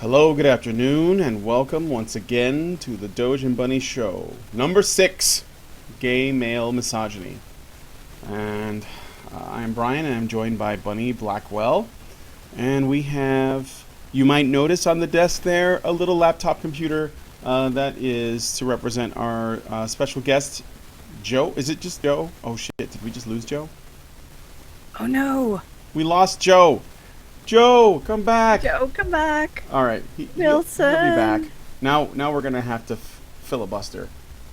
Hello, good afternoon, and welcome once again to the Doge and Bunny Show. Number 6, Gay Male Misogyny. And I'm Brian, and I'm joined by Bunny Blackwell. And we have, you might notice on the desk there, a little laptop computer that is to represent our special guest, Joe. Is it just Joe? Oh shit, did we just lose Joe? Oh no! We lost Joe! Joe, come back! Joe, come back! All right, Wilson. He'll be back. Now we're gonna have to filibuster.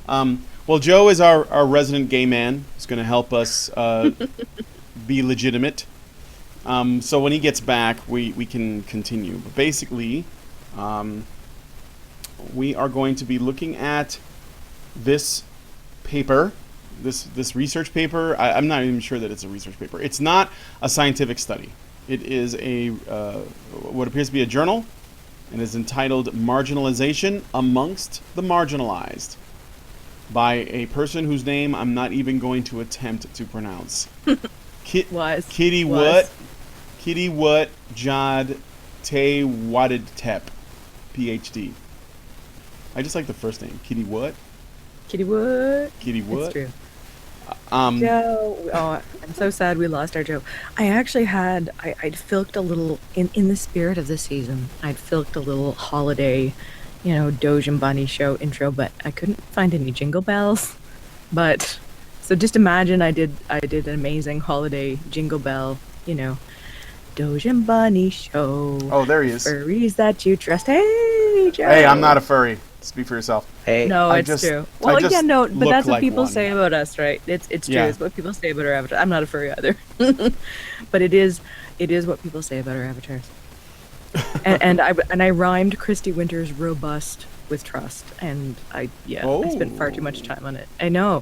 Well, Joe is our resident gay man. He's gonna help us be legitimate. So when he gets back, we can continue. But basically, we are going to be looking at this paper, this research paper. I'm not even sure that it's a research paper. It's not a scientific study. It is a what appears to be a journal, and is entitled "Marginalization Amongst the Marginalized" by a person whose name I'm not even going to attempt to pronounce. Kitty What Jod Te Wadid Tep, PhD. I just like the first name, Kitty What. Kitty what? Kitty What. That's true. Joe, I'm so sad we lost our Joe. I actually I'd filked a little, in the spirit of the season, I'd filked a little holiday, Doge and Bunny Show intro, but I couldn't find any jingle bells. But, so just imagine I did an amazing holiday jingle bell, Doge and Bunny Show. Oh, there he is. Furries that you trust. Hey, Joe. Hey, I'm not a furry. Speak for yourself. Hey, no, it's true. Well, yeah, no, but that's what people say about us, right? It's true. Yeah. It's what people say about our avatar. I'm not a furry either, but it is what people say about our avatars. and I rhymed Christy Winter's robust with trust, and I spent far too much time on it. I know,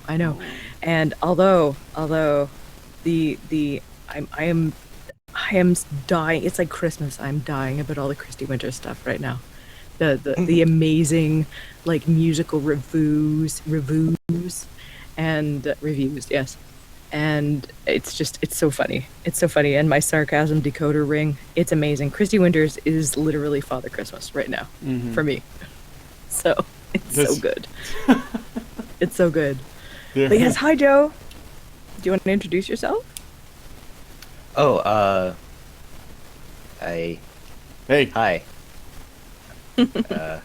and although I am dying. It's like Christmas. I'm dying about all the Christy Winter stuff right now. The amazing, like, musical reviews and reviews, yes. And it's so funny. It's so funny. And my sarcasm decoder ring, it's amazing. Christy Winters is literally Father Christmas right now for me. So it's so good. It's so good. Yeah. But yes, hi Joe. Do you want to introduce yourself? Oh, Hey. Hi. I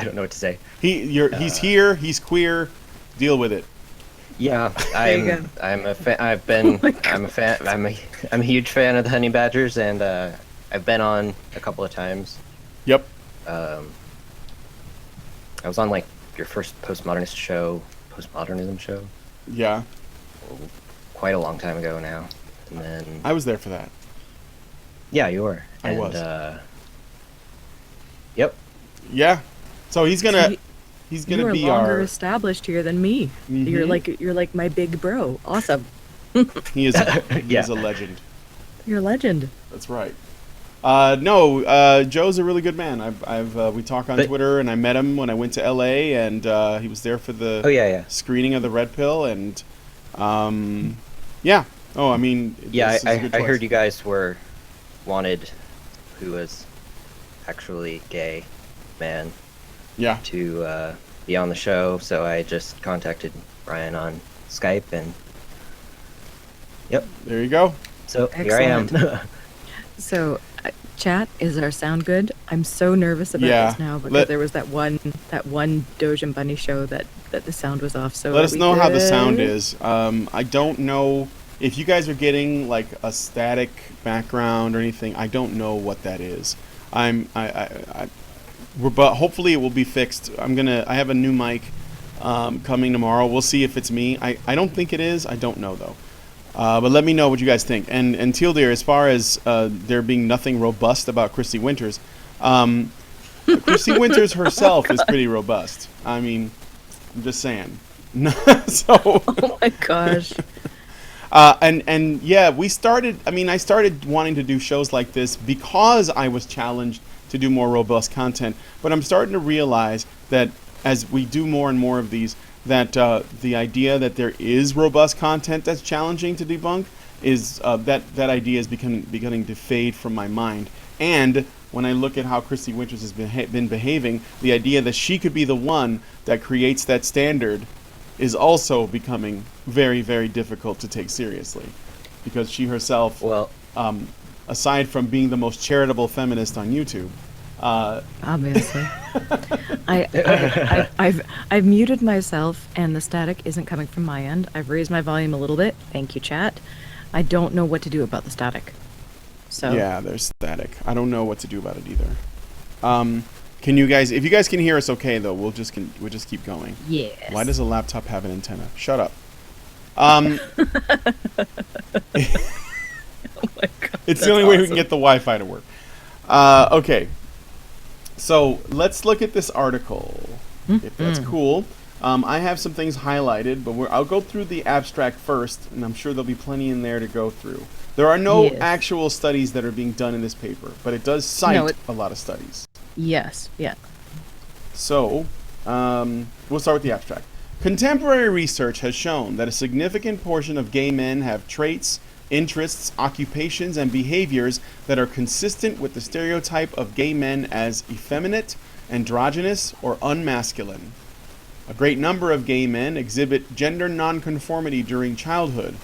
don't know what to say. He's here. He's queer. Deal with it. Yeah, I'm a fan. I'm a fan. I'm a huge fan of the Honey Badgers, and I've been on a couple of times. Yep. I was on like your first postmodernism show. Yeah. Quite a long time ago now, and then I was there for that. Yeah, you were. I was. Yep. Yeah. So he's gonna you're be longer our established here than me. Mm-hmm. You're like my big bro. Awesome. He is a legend. You're a legend. That's right. No, Joe's a really good man. We talk on Twitter, and I met him when I went to LA, and he was there for the screening of the Red Pill, and yeah. Oh, I mean, yeah, I heard you guys were wanted, who was actually gay man, to be on the show, so I just contacted Brian on Skype, and yep, there you go. So excellent. Here I am. So chat, is our sound good? I'm so nervous about this now because there was that one Doge and Bunny show that the sound was off. So let us know how the sound is. I don't know if you guys are getting like a static background or anything. I don't know what that is. But hopefully it will be fixed. I have a new mic coming tomorrow. We'll see if it's me. I don't think it is. I don't know though. But let me know what you guys think. And Teal Deer, as far as there being nothing robust about Christy Winters, Christy Winters herself is pretty robust. I mean, I'm just saying. So. Oh my gosh. And yeah, I started wanting to do shows like this because I was challenged to do more robust content. But I'm starting to realize that as we do more and more of these, that the idea that there is robust content that's challenging to debunk is that idea is beginning to fade from my mind. And when I look at how Christy Winters has been behaving, the idea that she could be the one that creates that standard is also becoming very, very difficult to take seriously, because she herself, aside from being the most charitable feminist on YouTube, obviously, I've muted myself, and the static isn't coming from my end. I've raised my volume a little bit. Thank you, chat. I don't know what to do about the static. So yeah, there's static. I don't know what to do about it either. Can you guys, if you guys can hear us okay though, we'll just keep going. Yes. Why does a laptop have an antenna? Shut up. Oh my god. It's the only way we can get the Wi-Fi to work. Okay. So let's look at this article, if that's cool. I have some things highlighted, but I'll go through the abstract first, and I'm sure there'll be plenty in there to go through. There are no actual studies that are being done in this paper, but it does cite a lot of studies. Yes, yeah. So, we'll start with the abstract. Contemporary research has shown that a significant portion of gay men have traits, interests, occupations, and behaviors that are consistent with the stereotype of gay men as effeminate, androgynous, or unmasculine. A great number of gay men exhibit gender nonconformity during childhood.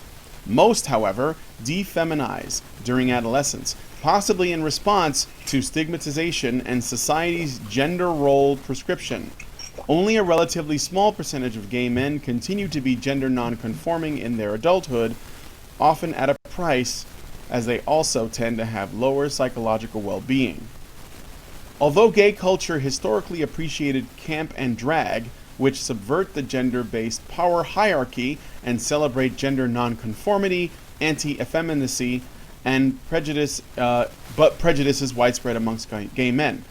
Most, however, defeminize during adolescence, possibly in response to stigmatization and society's gender role prescription. Only a relatively small percentage of gay men continue to be gender nonconforming in their adulthood, often at a price, as they also tend to have lower psychological well-being. Although gay culture historically appreciated camp and drag, which subvert the gender-based power hierarchy and celebrate gender nonconformity, anti-effeminacy, and prejudice, but prejudice is widespread amongst gay men.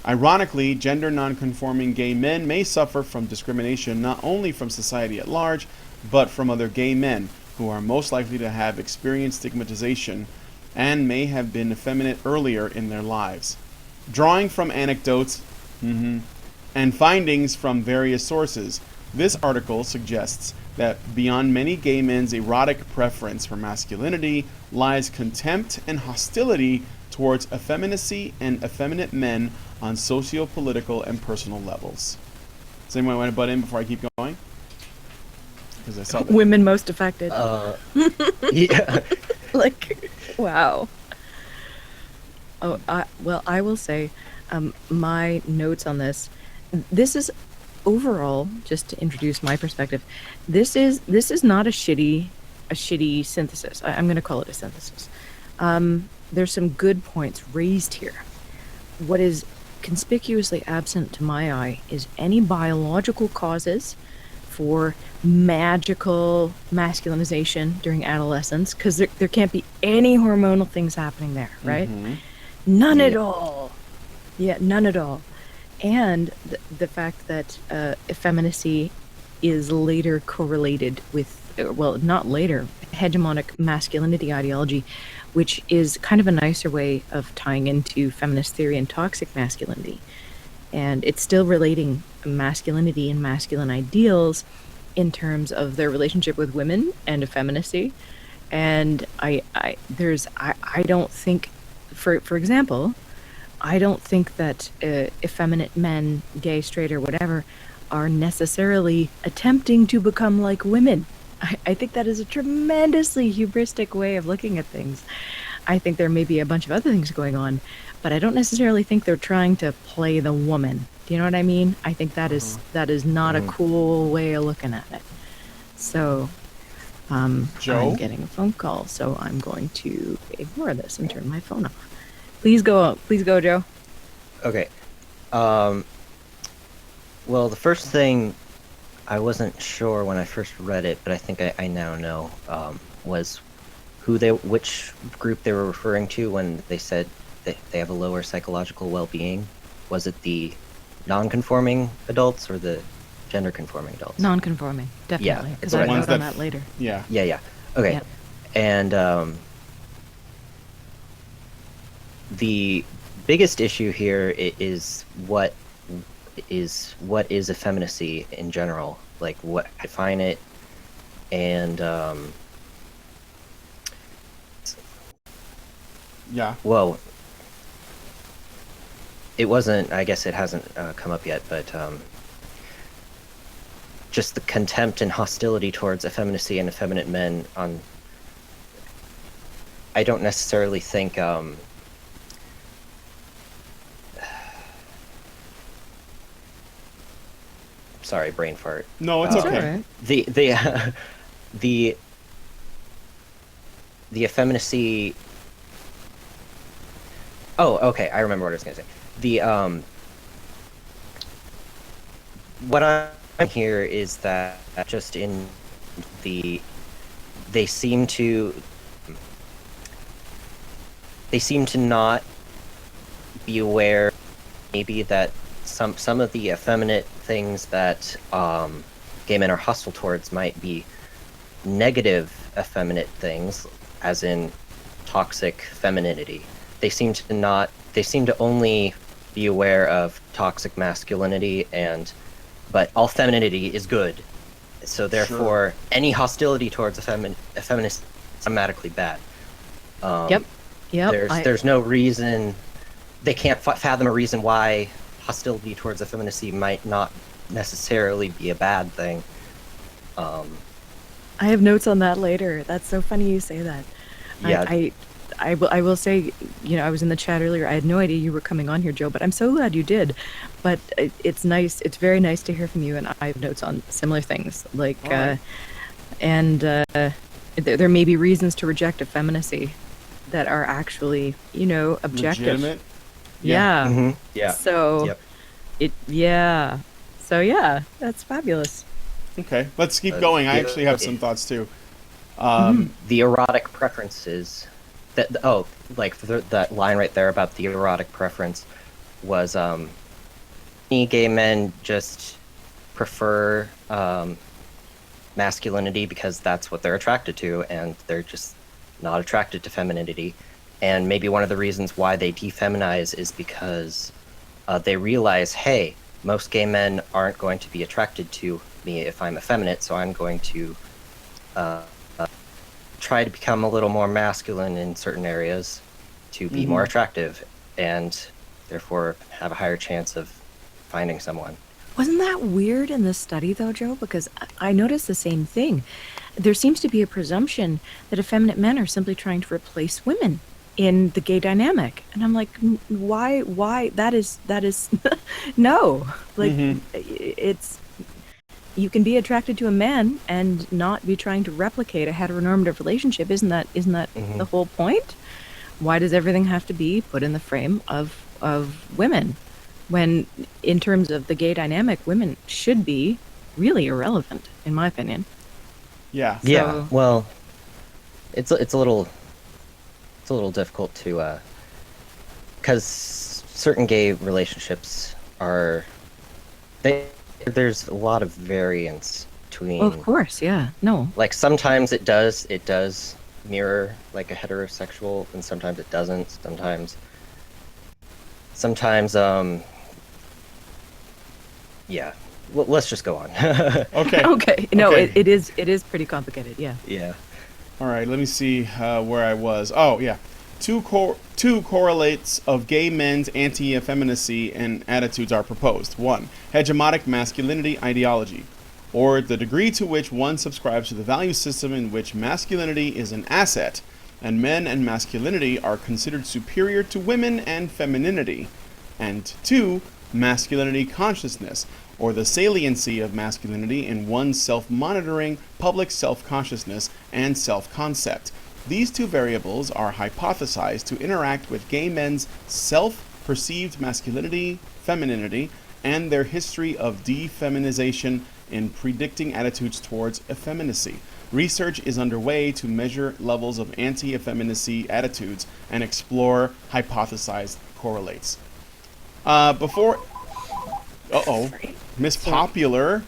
Ironically, gender nonconforming gay men may suffer from discrimination not only from society at large, but from other gay men, who are most likely to have experienced stigmatization and may have been effeminate earlier in their lives. Drawing from anecdotes and findings from various sources, this article suggests that beyond many gay men's erotic preference for masculinity lies contempt and hostility towards effeminacy and effeminate men on socio-political and personal levels. Does anyone want to butt in before I keep going? Because I saw that. Women most affected. Yeah. Like, wow. Oh, I will say, my notes on this. This is overall, just to introduce my perspective. This is not a shitty synthesis. I'm going to call it a synthesis. There's some good points raised here. What is conspicuously absent to my eye is any biological causes for magical masculinization during adolescence, because there can't be any hormonal things happening there, right? None at all. Yeah, none at all. And the fact that effeminacy is later correlated with, well, not later, hegemonic masculinity ideology, which is kind of a nicer way of tying into feminist theory and toxic masculinity. And it's still relating masculinity and masculine ideals in terms of their relationship with women and effeminacy. And I don't think, for example, I don't think that effeminate men, gay, straight, or whatever, are necessarily attempting to become like women. I think that is a tremendously hubristic way of looking at things. I think there may be a bunch of other things going on, but I don't necessarily think they're trying to play the woman. Do you know what I mean? I think that is not a cool way of looking at it. So, Joe? I'm getting a phone call, so I'm going to ignore this and turn my phone off. Please go, Joe. Okay. Well, the first thing, I wasn't sure when I first read it, but I think I now know, was which group they were referring to when they said that they have a lower psychological well-being. Was it the non-conforming adults or the gender-conforming adults? Non-conforming, definitely, because I wrote on that later. Yeah. Okay. Yeah. And the biggest issue here is what is effeminacy in general, like what define it, and Yeah. well, it wasn't. I guess it hasn't come up yet, but just the contempt and hostility towards effeminacy and effeminate men. I don't necessarily think. Sorry, brain fart. No, it's okay. Right. The effeminacy. Oh, okay. I remember what I was gonna say. What I'm here is that just in they seem to not be aware, maybe, that some of the effeminate things that gay men are hostile towards might be negative effeminate things, as in toxic femininity. They seem to only be aware of toxic masculinity, but all femininity is good. So therefore, any hostility towards a feminist is automatically bad. Yep. There's no reason, they can't fathom a reason why hostility towards effeminacy might not necessarily be a bad thing. I have notes on that later. That's so funny you say that. Yeah. I will say, I was in the chat earlier. I had no idea you were coming on here, Joe, but I'm so glad you did. But it's nice. It's very nice to hear from you, and I have notes on similar things. Like, right. There may be reasons to reject effeminacy that are actually, objective. Legitimate. Yeah. Mm-hmm. Yeah. So, yep. So yeah, that's fabulous. Okay, let's keep going. I actually have some thoughts too. The erotic preferences. That line right there about the erotic preference was many gay men just prefer masculinity because that's what they're attracted to, and they're just not attracted to femininity. And maybe one of the reasons why they defeminize is because they realize, hey, most gay men aren't going to be attracted to me if I'm effeminate, so I'm going to try to become a little more masculine in certain areas to be more attractive, and therefore have a higher chance of finding someone. Wasn't that weird in this study, though, Joe? Because I noticed the same thing. There seems to be a presumption that effeminate men are simply trying to replace women in the gay dynamic. And I'm like, why? That is, no. Like, it's, you can be attracted to a man and not be trying to replicate a heteronormative relationship. Isn't that the whole point? Why does everything have to be put in the frame of women? When, in terms of the gay dynamic, women should be really irrelevant, in my opinion. Yeah. So, yeah. Well, it's a little difficult to, because certain gay relationships are, there's a lot of variance between. Of course, yeah. No. Like sometimes it does mirror like a heterosexual, and sometimes it doesn't. Sometimes yeah. Well, let's just go on. Okay. Okay. No, okay. It is pretty complicated. Yeah. Yeah. All right. Let me see where I was. Oh, yeah. Two correlates of gay men's anti-effeminacy and attitudes are proposed. 1. Hegemonic masculinity ideology, or the degree to which one subscribes to the value system in which masculinity is an asset, and men and masculinity are considered superior to women and femininity. And 2. Masculinity consciousness, or the saliency of masculinity in one's self-monitoring, public self-consciousness, and self-concept. These two variables are hypothesized to interact with gay men's self-perceived masculinity, femininity, and their history of defeminization in predicting attitudes towards effeminacy. Research is underway to measure levels of anti-effeminacy attitudes and explore hypothesized correlates. Miss Popular.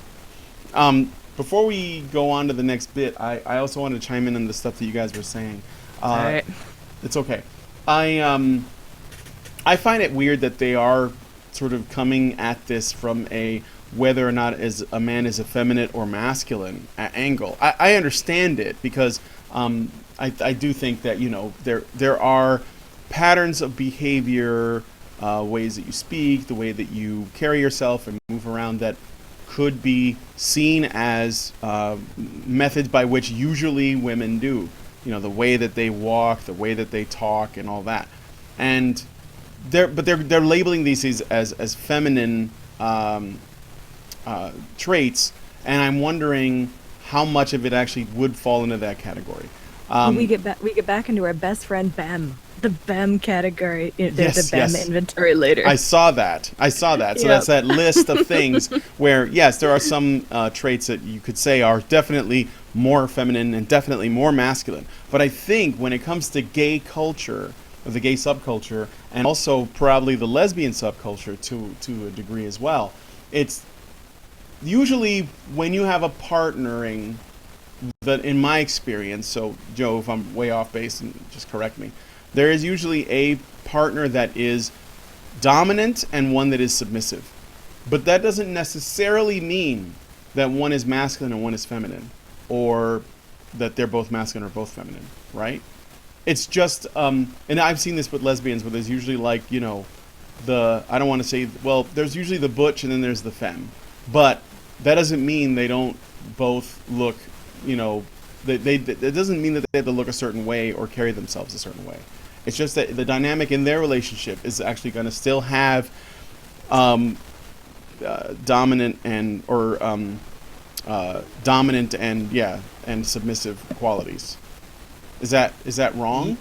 Before we go on to the next bit, I also want to chime in on the stuff that you guys were saying. All right. It's okay. I find it weird that they are sort of coming at this from a whether or not as a man is effeminate or masculine angle. I understand it because I do think that, there are patterns of behavior, ways that you speak, the way that you carry yourself and move around that could be seen as methods by which usually women do. The way that they walk, the way that they talk, and all that. And they're labeling these as feminine traits, and I'm wondering how much of it actually would fall into that category. We get back into our best friend BEM, the BEM category, the BEM inventory later. I saw that. So that's that list of things where, yes, there are some traits that you could say are definitely more feminine and definitely more masculine. But I think when it comes to gay culture, or the gay subculture, and also probably the lesbian subculture to a degree as well, it's usually when you have a partnering that, in my experience, so Joe, if I'm way off base, and just correct me, there is usually a partner that is dominant and one that is submissive. But that doesn't necessarily mean that one is masculine and one is feminine, or that they're both masculine or both feminine, right? It's just, and I've seen this with lesbians, where there's usually I don't want to say, there's usually the butch and then there's the femme. But that doesn't mean they don't both look, it doesn't mean that they have to look a certain way or carry themselves a certain way. It's just that the dynamic in their relationship is actually going to still have dominant and submissive qualities. Is that wrong?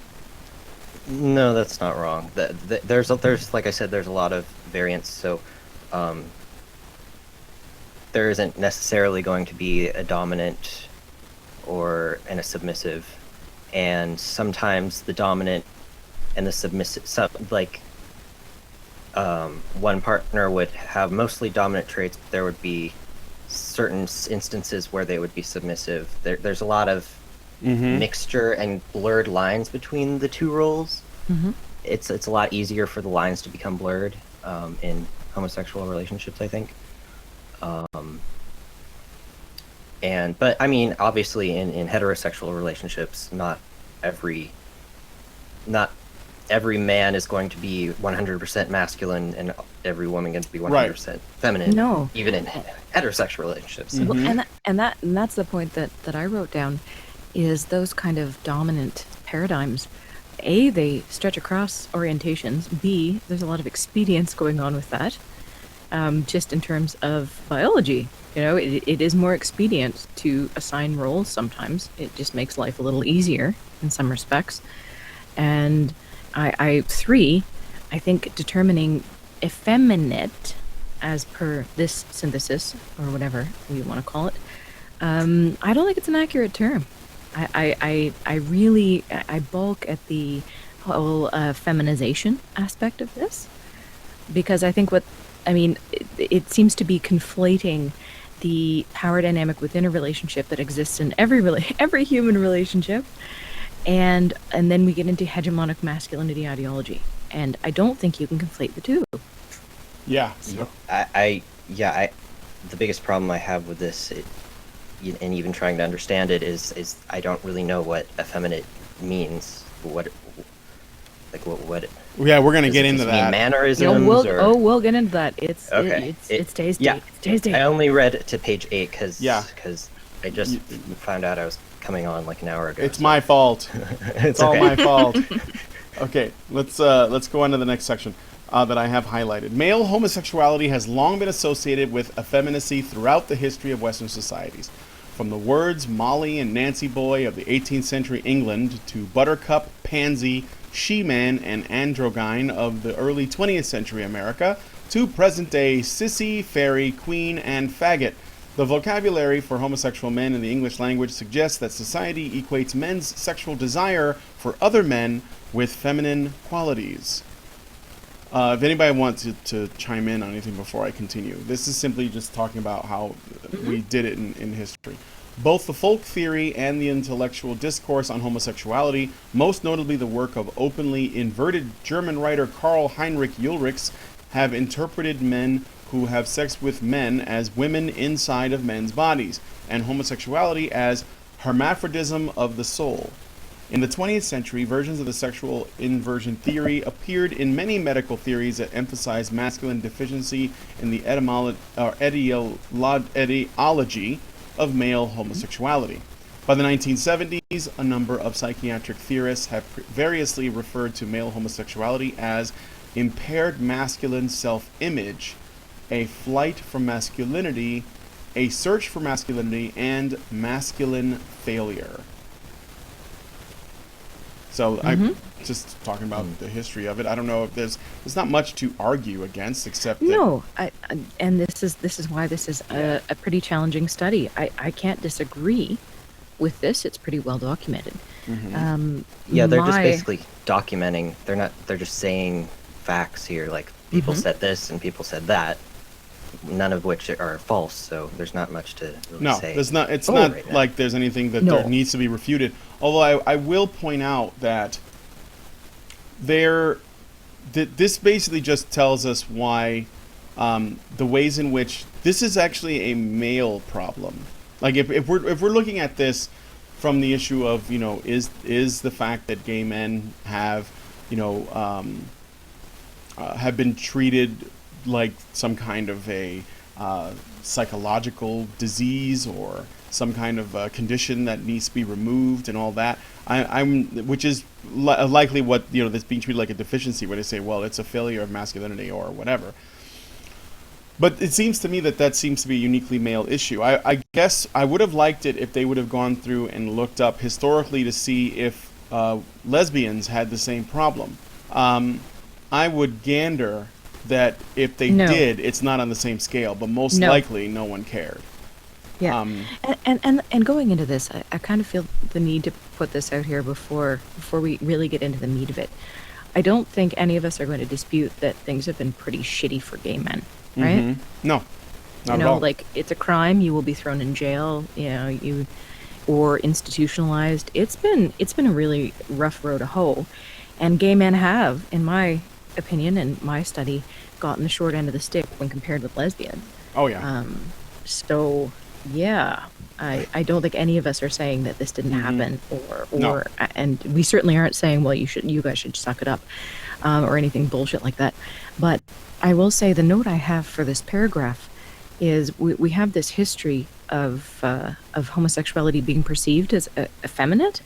No, that's not wrong. There's like I said, there's a lot of variance. So there isn't necessarily going to be a dominant and a submissive, and sometimes the dominant and the submissive, one partner would have mostly dominant traits, but there would be certain instances where they would be submissive. There's a lot of mixture and blurred lines between the two roles. It's a lot easier for the lines to become blurred in homosexual relationships, I think. But I mean, obviously in heterosexual relationships, not every man is going to be 100% masculine and every woman going to be 100% feminine. No, even in heterosexual relationships. Well, and that's the point that I wrote down, is those kind of dominant paradigms. A, they stretch across orientations. B, there's a lot of expedience going on with that. Just in terms of biology, it is more expedient to assign roles sometimes. It just makes life a little easier in some respects. And I think determining effeminate as per this synthesis, or whatever we want to call it, I don't think it's an accurate term. I really balk at the whole feminization aspect of this, because I think it seems to be conflating the power dynamic within a relationship that exists in every human relationship, and then we get into hegemonic masculinity ideology, and I don't think you can conflate the two. Yeah. So. The biggest problem I have with this, and even trying to understand it, is I don't really know what effeminate means. What? Yeah, we're gonna get into that. Mannerisms. We'll get into that. It's okay. It's tasty. Yeah. It's tasty. I only read to page 8 because I just found out I was coming on like an hour ago. It's my fault. It's all my fault. Okay, let's go on to the next section that I have highlighted. Male homosexuality has long been associated with effeminacy throughout the history of Western societies. From the words Molly and Nancy Boy of the 18th century England to buttercup, pansy, she-man, and androgyne of the early 20th century America, to present-day sissy, fairy, queen, and faggot, the vocabulary for homosexual men in the English language suggests that society equates men's sexual desire for other men with feminine qualities. If anybody wants to chime in on anything before I continue, this is simply just talking about how we did it in history. Both the folk theory and the intellectual discourse on homosexuality, most notably the work of openly inverted German writer Karl Heinrich Ulrichs, have interpreted men who have sex with men as women inside of men's bodies, and homosexuality as hermaphrodism of the soul. In the 20th century, versions of the sexual inversion theory appeared in many medical theories that emphasized masculine deficiency in the etiology of male homosexuality. By the 1970s, a number of psychiatric theorists have variously referred to male homosexuality as impaired masculine self-image, a flight from masculinity, a search for masculinity, and masculine failure. So I'm just talking about the history of it. I don't know if there's not much to argue against, except that no. And this is why this is a pretty challenging study. I can't disagree with this. It's pretty well documented. Yeah, they're just basically documenting. They're just saying facts here. Like people said this and people said that, none of which are false. So there's not much to really say. There's not. It's not right like there's anything that there needs to be refuted. Although I will point out that this basically just tells us why the ways in which this is actually a male problem. Like if we're looking at this from the issue of, you know, is the fact that gay men have, you know, have been treated like some kind of a psychological disease or some kind of condition that needs to be removed and all that, which is likely what, you know, that's being treated like a deficiency, where they say, well, it's a failure of masculinity or whatever. But it seems to me that seems to be a uniquely male issue. I guess I would have liked it if they would have gone through and looked up historically to see if lesbians had the same problem. I would gander that if they did, it's not on the same scale, but most likely no one cared. Yeah, and going into this, I kind of feel the need to put this out here before we really get into the meat of it. I don't think any of us are going to dispute that things have been pretty shitty for gay men, right? No, not at all. Like, it's a crime. You will be thrown in jail. You know, or institutionalized. It's been a really rough road to hoe, and gay men have, in my opinion and my study, gotten the short end of the stick when compared with lesbians. Oh yeah. So yeah, I don't think any of us are saying that this didn't happen, or and we certainly aren't saying, well, you guys should suck it up, or anything bullshit like that. But I will say the note I have for this paragraph is we have this history of homosexuality being perceived as effeminate,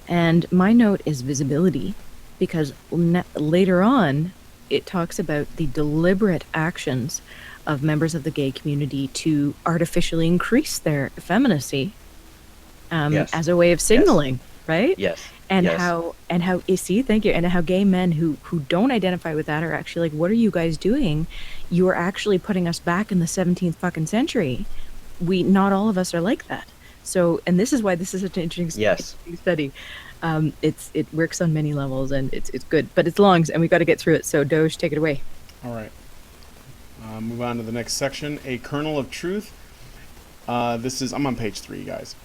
and my note is visibility, because later on it talks about the deliberate actions of members of the gay community to artificially increase their effeminacy as a way of signaling, right? Yes. And how thank you, and how gay men who don't identify with that are actually like, what are you guys doing? You are actually putting us back in the 17th fucking century. Not all of us are like that. So, and this is why this is such an interesting study. It works on many levels, and it's good, but it's long, and we got to get through it. So Doge, take it away. All right. Move on to the next section, a kernel of truth. I'm on page 3, guys.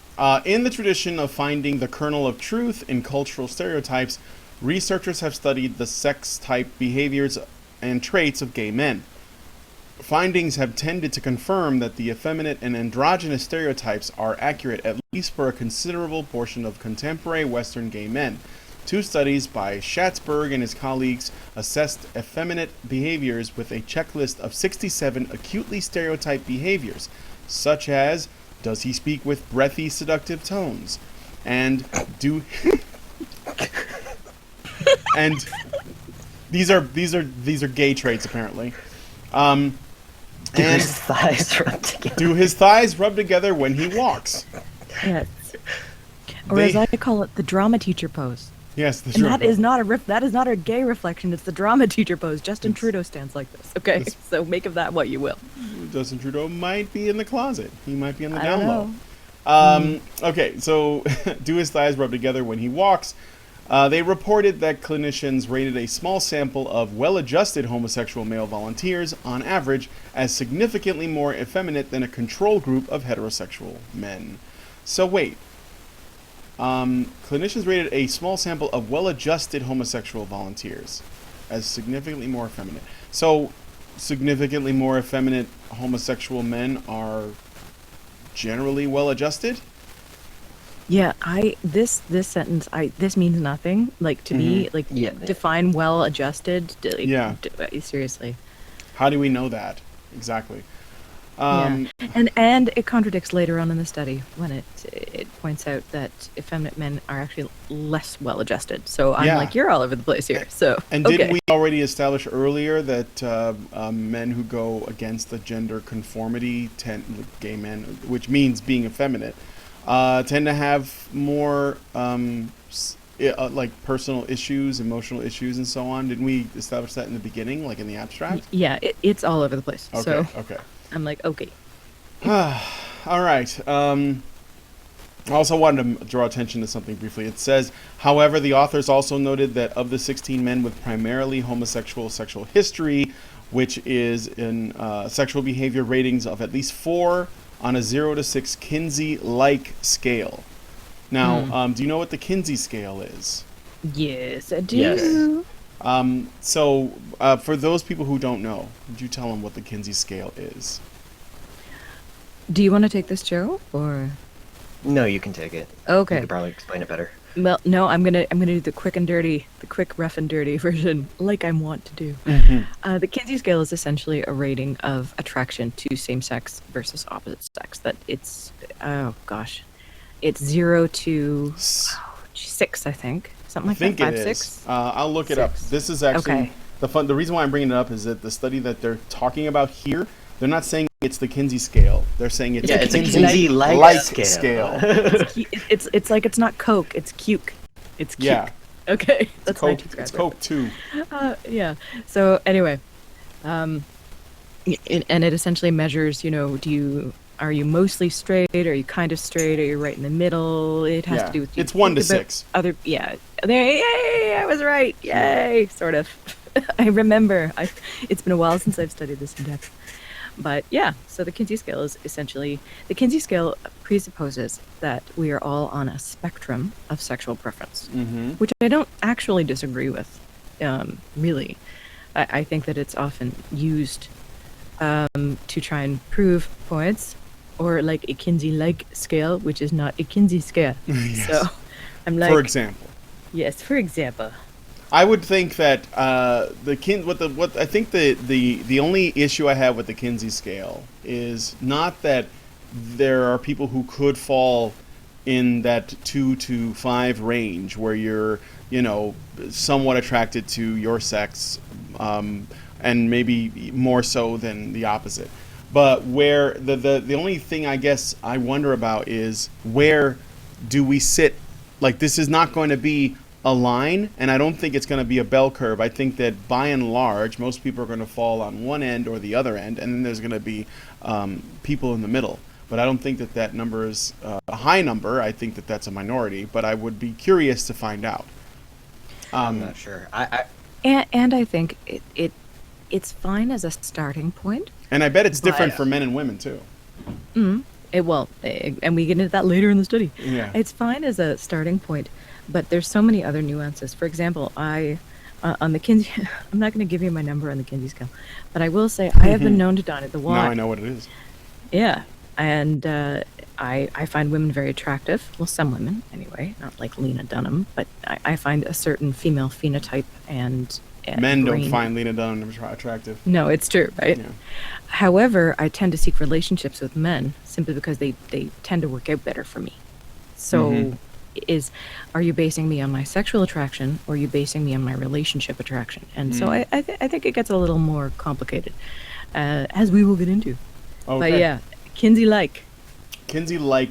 In the tradition of finding the kernel of truth in cultural stereotypes, researchers have studied the sex-type behaviors and traits of gay men. Findings have tended to confirm that the effeminate and androgynous stereotypes are accurate, at least for a considerable portion of contemporary Western gay men. 2 studies by Schatzberg and his colleagues assessed effeminate behaviors with a checklist of 67 acutely stereotyped behaviors, such as, does he speak with breathy, seductive tones? And and these are gay traits, apparently. Do his thighs rub together? Do his thighs rub together when he walks? Yes. Or as I call it, the drama teacher pose. Yes, and that is not a gay reflection. It's the drama teacher pose. Justin Trudeau stands like this. Okay, so make of that what you will. Justin Trudeau might be in the closet. He might be on the down low. Okay, so do his thighs rub together when he walks? They reported that clinicians rated a small sample of well-adjusted homosexual male volunteers, on average, as significantly more effeminate than a control group of heterosexual men. So wait. Clinicians rated a small sample of well-adjusted homosexual volunteers as significantly more effeminate. So significantly more effeminate homosexual men are generally well-adjusted? Yeah, this sentence this means nothing. Like to me, like define well-adjusted. Seriously. How do we know that exactly? Yeah, and it contradicts later on in the study when it points out that effeminate men are actually less well-adjusted. So I'm like, you're all over the place here. So and didn't we already establish earlier that men who go against the gender conformity, gay men, which means being effeminate, tend to have more like personal issues, emotional issues, and so on? Didn't we establish that in the beginning, like in the abstract? Yeah, it's all over the place. Okay, so I'm like, okay. All right. I also wanted to draw attention to something briefly. It says, however, the authors also noted that of the 16 men with primarily homosexual sexual history, which is in sexual behavior ratings of at least 4 on a 0 to 6 Kinsey-like scale. Now, do you know what the Kinsey scale is? Yes, I do. Yes. So, for those people who don't know, would you tell them what the Kinsey scale is? Do you want to take this, Joe, or? No, you can take it. Okay. You could probably explain it better. Well, no, I'm gonna do the quick, rough and dirty version, like I want to do. The Kinsey scale is essentially a rating of attraction to same sex versus opposite sex. That it's it's 0 to 6, I think, something like that. 5, 6. I'll look it up. This is actually the reason why I'm bringing it up is that the study that they're talking about here, they're not saying it's the Kinsey scale. They're saying it's a Kinsey-like scale. It's like it's not Coke. It's Cuke. It's Cuke. Yeah. Okay. That's Coke. It's Coke too. Yeah. So anyway, and it essentially measures. Are you mostly straight? Are you kind of straight? Are you right in the middle? It has to do with. It's 1 to 6. Yay! I was right. Yay! Sort of. I remember. It's been a while since I've studied this in depth. But yeah, so the Kinsey scale is essentially, the Kinsey scale presupposes that we are all on a spectrum of sexual preference, which I don't actually disagree with, really. I think that it's often used to try and prove points, or like a Kinsey-like scale, which is not a Kinsey scale. Yes. So I'm like... For example. Yes, for example. I would think that the only issue I have with the Kinsey scale is not that there are people who could fall in that 2 to 5 range where you're, somewhat attracted to your sex, and maybe more so than the opposite. But where the only thing I guess I wonder about is, where do we sit? Like, this is not going to be a line, and I don't think it's going to be a bell curve. I think that by and large, most people are going to fall on one end or the other end, and then there's going to be people in the middle. But I don't think that number is a high number. I think that that's a minority, but I would be curious to find out. I'm not sure. And I think it's fine as a starting point. And I bet it's different for men and women too. And we get into that later in the study. Yeah. It's fine as a starting point, but there's so many other nuances. For example, on the Kinsey, I'm not going to give you my number on the Kinsey scale, but I will say I have been known to don it the Y. Now I know what it is. Yeah, and I find women very attractive. Well, some women anyway, not like Lena Dunham, but I find a certain female phenotype and men don't find Lena Dunham attractive. No, it's true, right? Yeah. However, I tend to seek relationships with men simply because they tend to work out better for me. So, are you basing me on my sexual attraction, or are you basing me on my relationship attraction? And so I think it gets a little more complicated, as we will get into. Okay. But yeah, Kinsey-like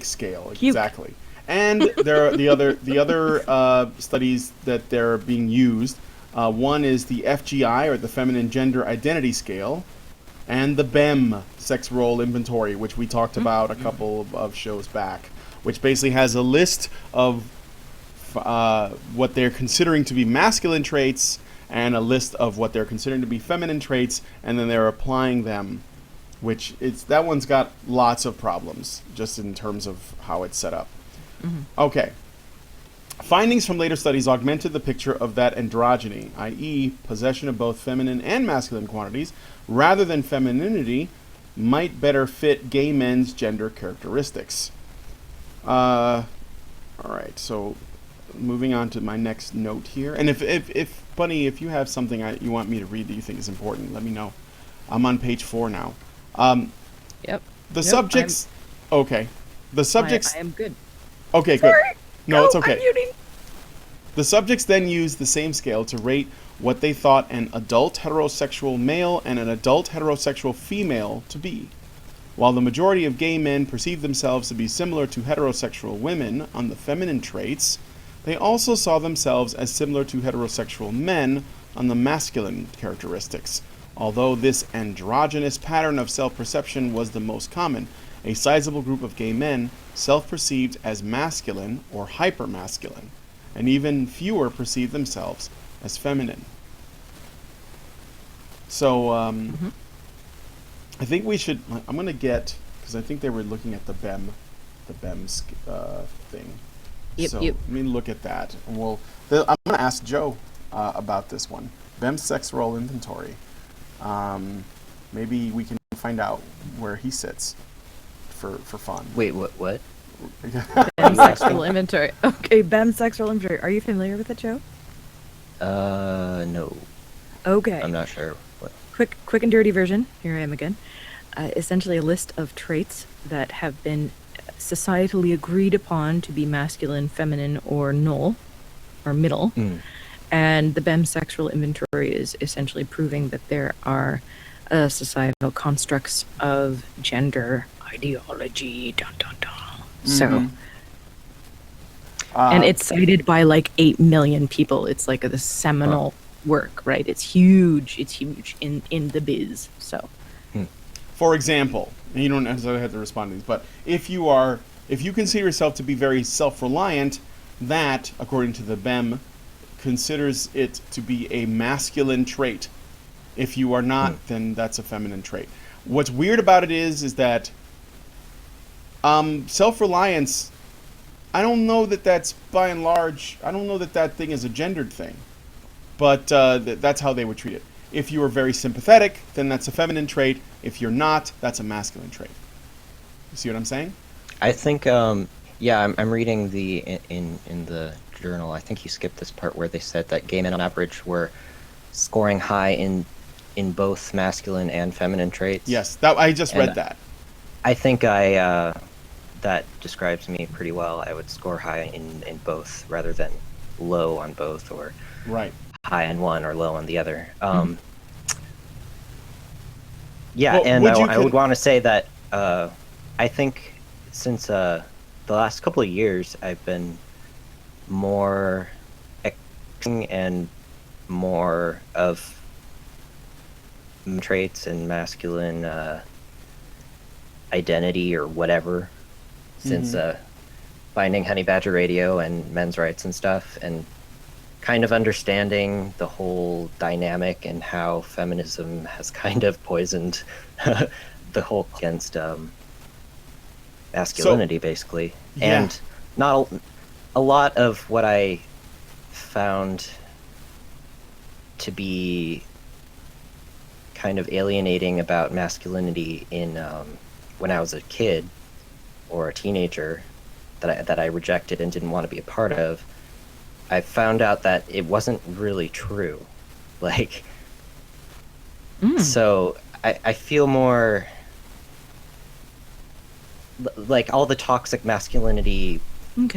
scale, Cute. exactly. And there are the other studies that they're being used. One is the FGI, or the Feminine Gender Identity Scale, and the BEM, Sex Role Inventory, which we talked about a couple of shows back, which basically has a list of what they're considering to be masculine traits and a list of what they're considering to be feminine traits, and then they're applying them, which that one's got lots of problems just in terms of how it's set up. Okay. Findings from later studies augmented the picture of that androgyny, i.e., possession of both feminine and masculine quantities, rather than femininity, might better fit gay men's gender characteristics. All right, so moving on to my next note here. And if Bunny, if you have something you want me to read that you think is important, let me know. I'm on page 4 now. Yep. The subjects... Okay. The subjects... I am good. Okay, Sorry. good. No, it's okay. I'm muting. The subjects then used the same scale to rate what they thought an adult heterosexual male and an adult heterosexual female to be. While the majority of gay men perceived themselves to be similar to heterosexual women on the feminine traits, they also saw themselves as similar to heterosexual men on the masculine characteristics. Although this androgynous pattern of self-perception was the most common, a sizable group of gay men self-perceived as masculine or hypermasculine, and even fewer perceived themselves as feminine. So, I think we should... I'm going to get... Because I think they were looking at the BEM thing. Yep, so yep. let me look at that. And I'm going to ask Joe about this one. BEM sex role inventory. Maybe we can find out where he sits for fun. Wait, what? BEM sexual inventory. Okay, BEM sexual inventory. Are you familiar with it, Joe? No. Okay. I'm not sure. What? Quick and dirty version. Here I am again. Essentially a list of traits that have been societally agreed upon to be masculine, feminine, or null, or middle. And the BEM sexual inventory is essentially proving that there are societal constructs of gender ideology. Dun, dun, dun. So, and it's cited by like 8 million people. It's like the seminal work, right? It's huge. It's huge in the biz. So, for example, and you don't necessarily have to respond to these, but if you consider yourself to be very self-reliant, that, according to the BEM, considers it to be a masculine trait. If you are not, then that's a feminine trait. What's weird about it is that self-reliance, I don't know that that's, by and large, I don't know that that thing is a gendered thing. But that's how they would treat it. If you are very sympathetic, then that's a feminine trait. If you're not, that's a masculine trait. You see what I'm saying? I think, I'm reading in the journal. I think you skipped this part where they said that gay men on average were scoring high in both masculine and feminine traits. Yes, I just read that. I think that describes me pretty well. I would score high in both rather than low on both, or right. High on one or low on the other. I would want to say that I think since the last couple of years, I've been more and more of traits and masculine identity or whatever since finding Honey Badger Radio and men's rights and stuff, and kind of understanding the whole dynamic and how feminism has kind of poisoned the whole against masculinity, basically. Yeah. And not a lot of what I found to be kind of alienating about masculinity in when I was a kid or a teenager that I rejected and didn't want to be a part of, I found out that it wasn't really true. Like, so I feel more like all the toxic masculinity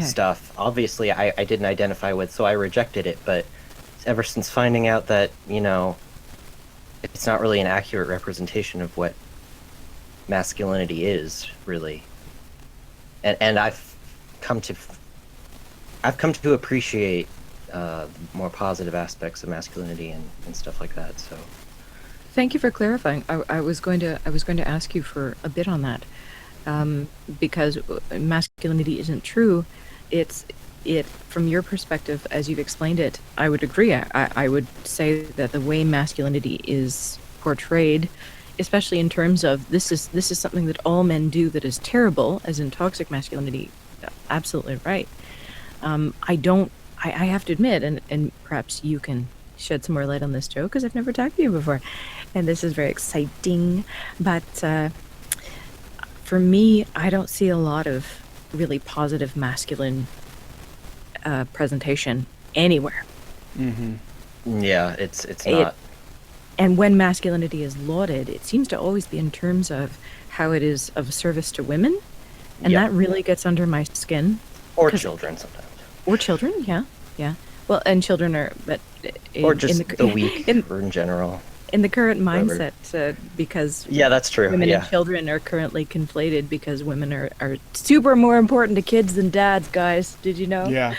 stuff, obviously I didn't identify with, so I rejected it. But ever since finding out that, it's not really an accurate representation of what masculinity is, really. And I've come to appreciate more positive aspects of masculinity and stuff like that. So, thank you for clarifying. I was going to ask you for a bit on that, because masculinity isn't true. It from your perspective, as you've explained it, I would agree. I would say that the way masculinity is portrayed, especially in terms of this is something that all men do that is terrible, as in toxic masculinity, absolutely right. I have to admit, and perhaps you can shed some more light on this, Joe, because I've never talked to you before, and this is very exciting. But for me, I don't see a lot of really positive masculine presentation anywhere. Yeah, it's not. And when masculinity is lauded, it seems to always be in terms of how it is of service to women, and that really gets under my skin. Or children sometimes. Or children, yeah. Well, and children are, but or just the weak in general. In the current mindset, because that's true. Women and children are currently conflated because women are super more important to kids than dads, guys. Did you know? Yeah.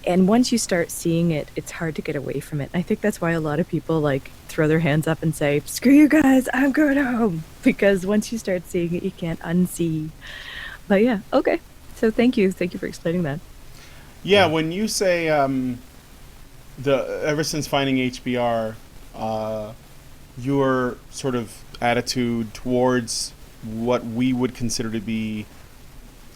And once you start seeing it, it's hard to get away from it. I think that's why a lot of people like throw their hands up and say, "Screw you guys, I'm going home," because once you start seeing it, you can't unsee. But yeah, okay. So thank you for explaining that. Yeah, when you say ever since finding HBR, your sort of attitude towards what we would consider to be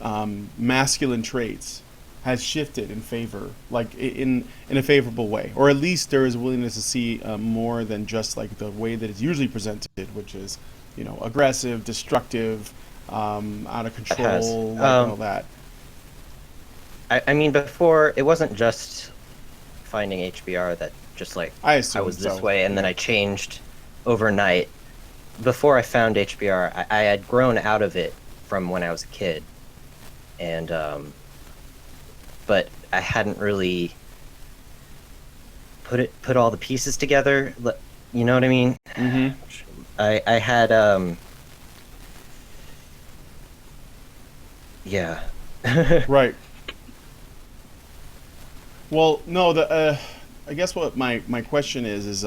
masculine traits has shifted in favor, like in a favorable way, or at least there is willingness to see more than just like the way that it's usually presented, which is, aggressive, destructive, out of control, all that. I mean, before it wasn't just finding HBR that just like I was this way, and then I changed overnight. Before I found HBR, I had grown out of it from when I was a kid, and but I hadn't really put all the pieces together. You know what I mean? Mm-hmm. I had yeah. Right. Well, no, I guess what my question is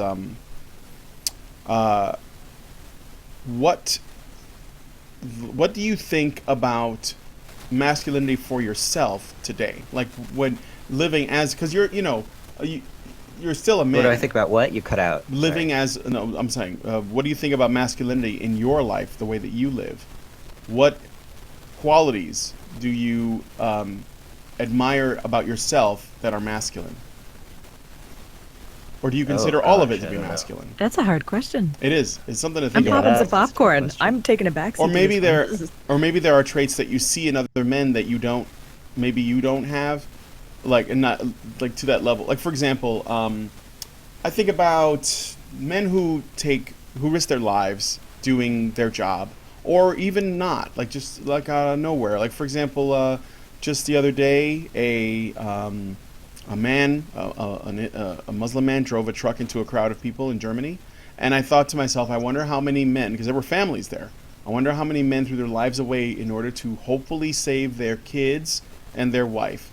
what do you think about masculinity for yourself today? Like when living as, because you're still a man. What do I think about what? You cut out. Living as, no, I'm saying, what do you think about masculinity in your life, the way that you live? What qualities do you admire about yourself that are masculine? Or do you consider all of it to be masculine? That's a hard question. It is. It's something to think about. I'm popping some popcorn. I'm taking a backseat. Or maybe there are traits that you see in other men that you don't have, like, and not like to that level. Like, for example, I think about men who risk their lives doing their job, or even not, like just like out of nowhere. Like, for example, just the other day, a Muslim man drove a truck into a crowd of people in Germany, and I thought to myself, I wonder how many men, because there were families there, I wonder how many men threw their lives away in order to hopefully save their kids and their wife.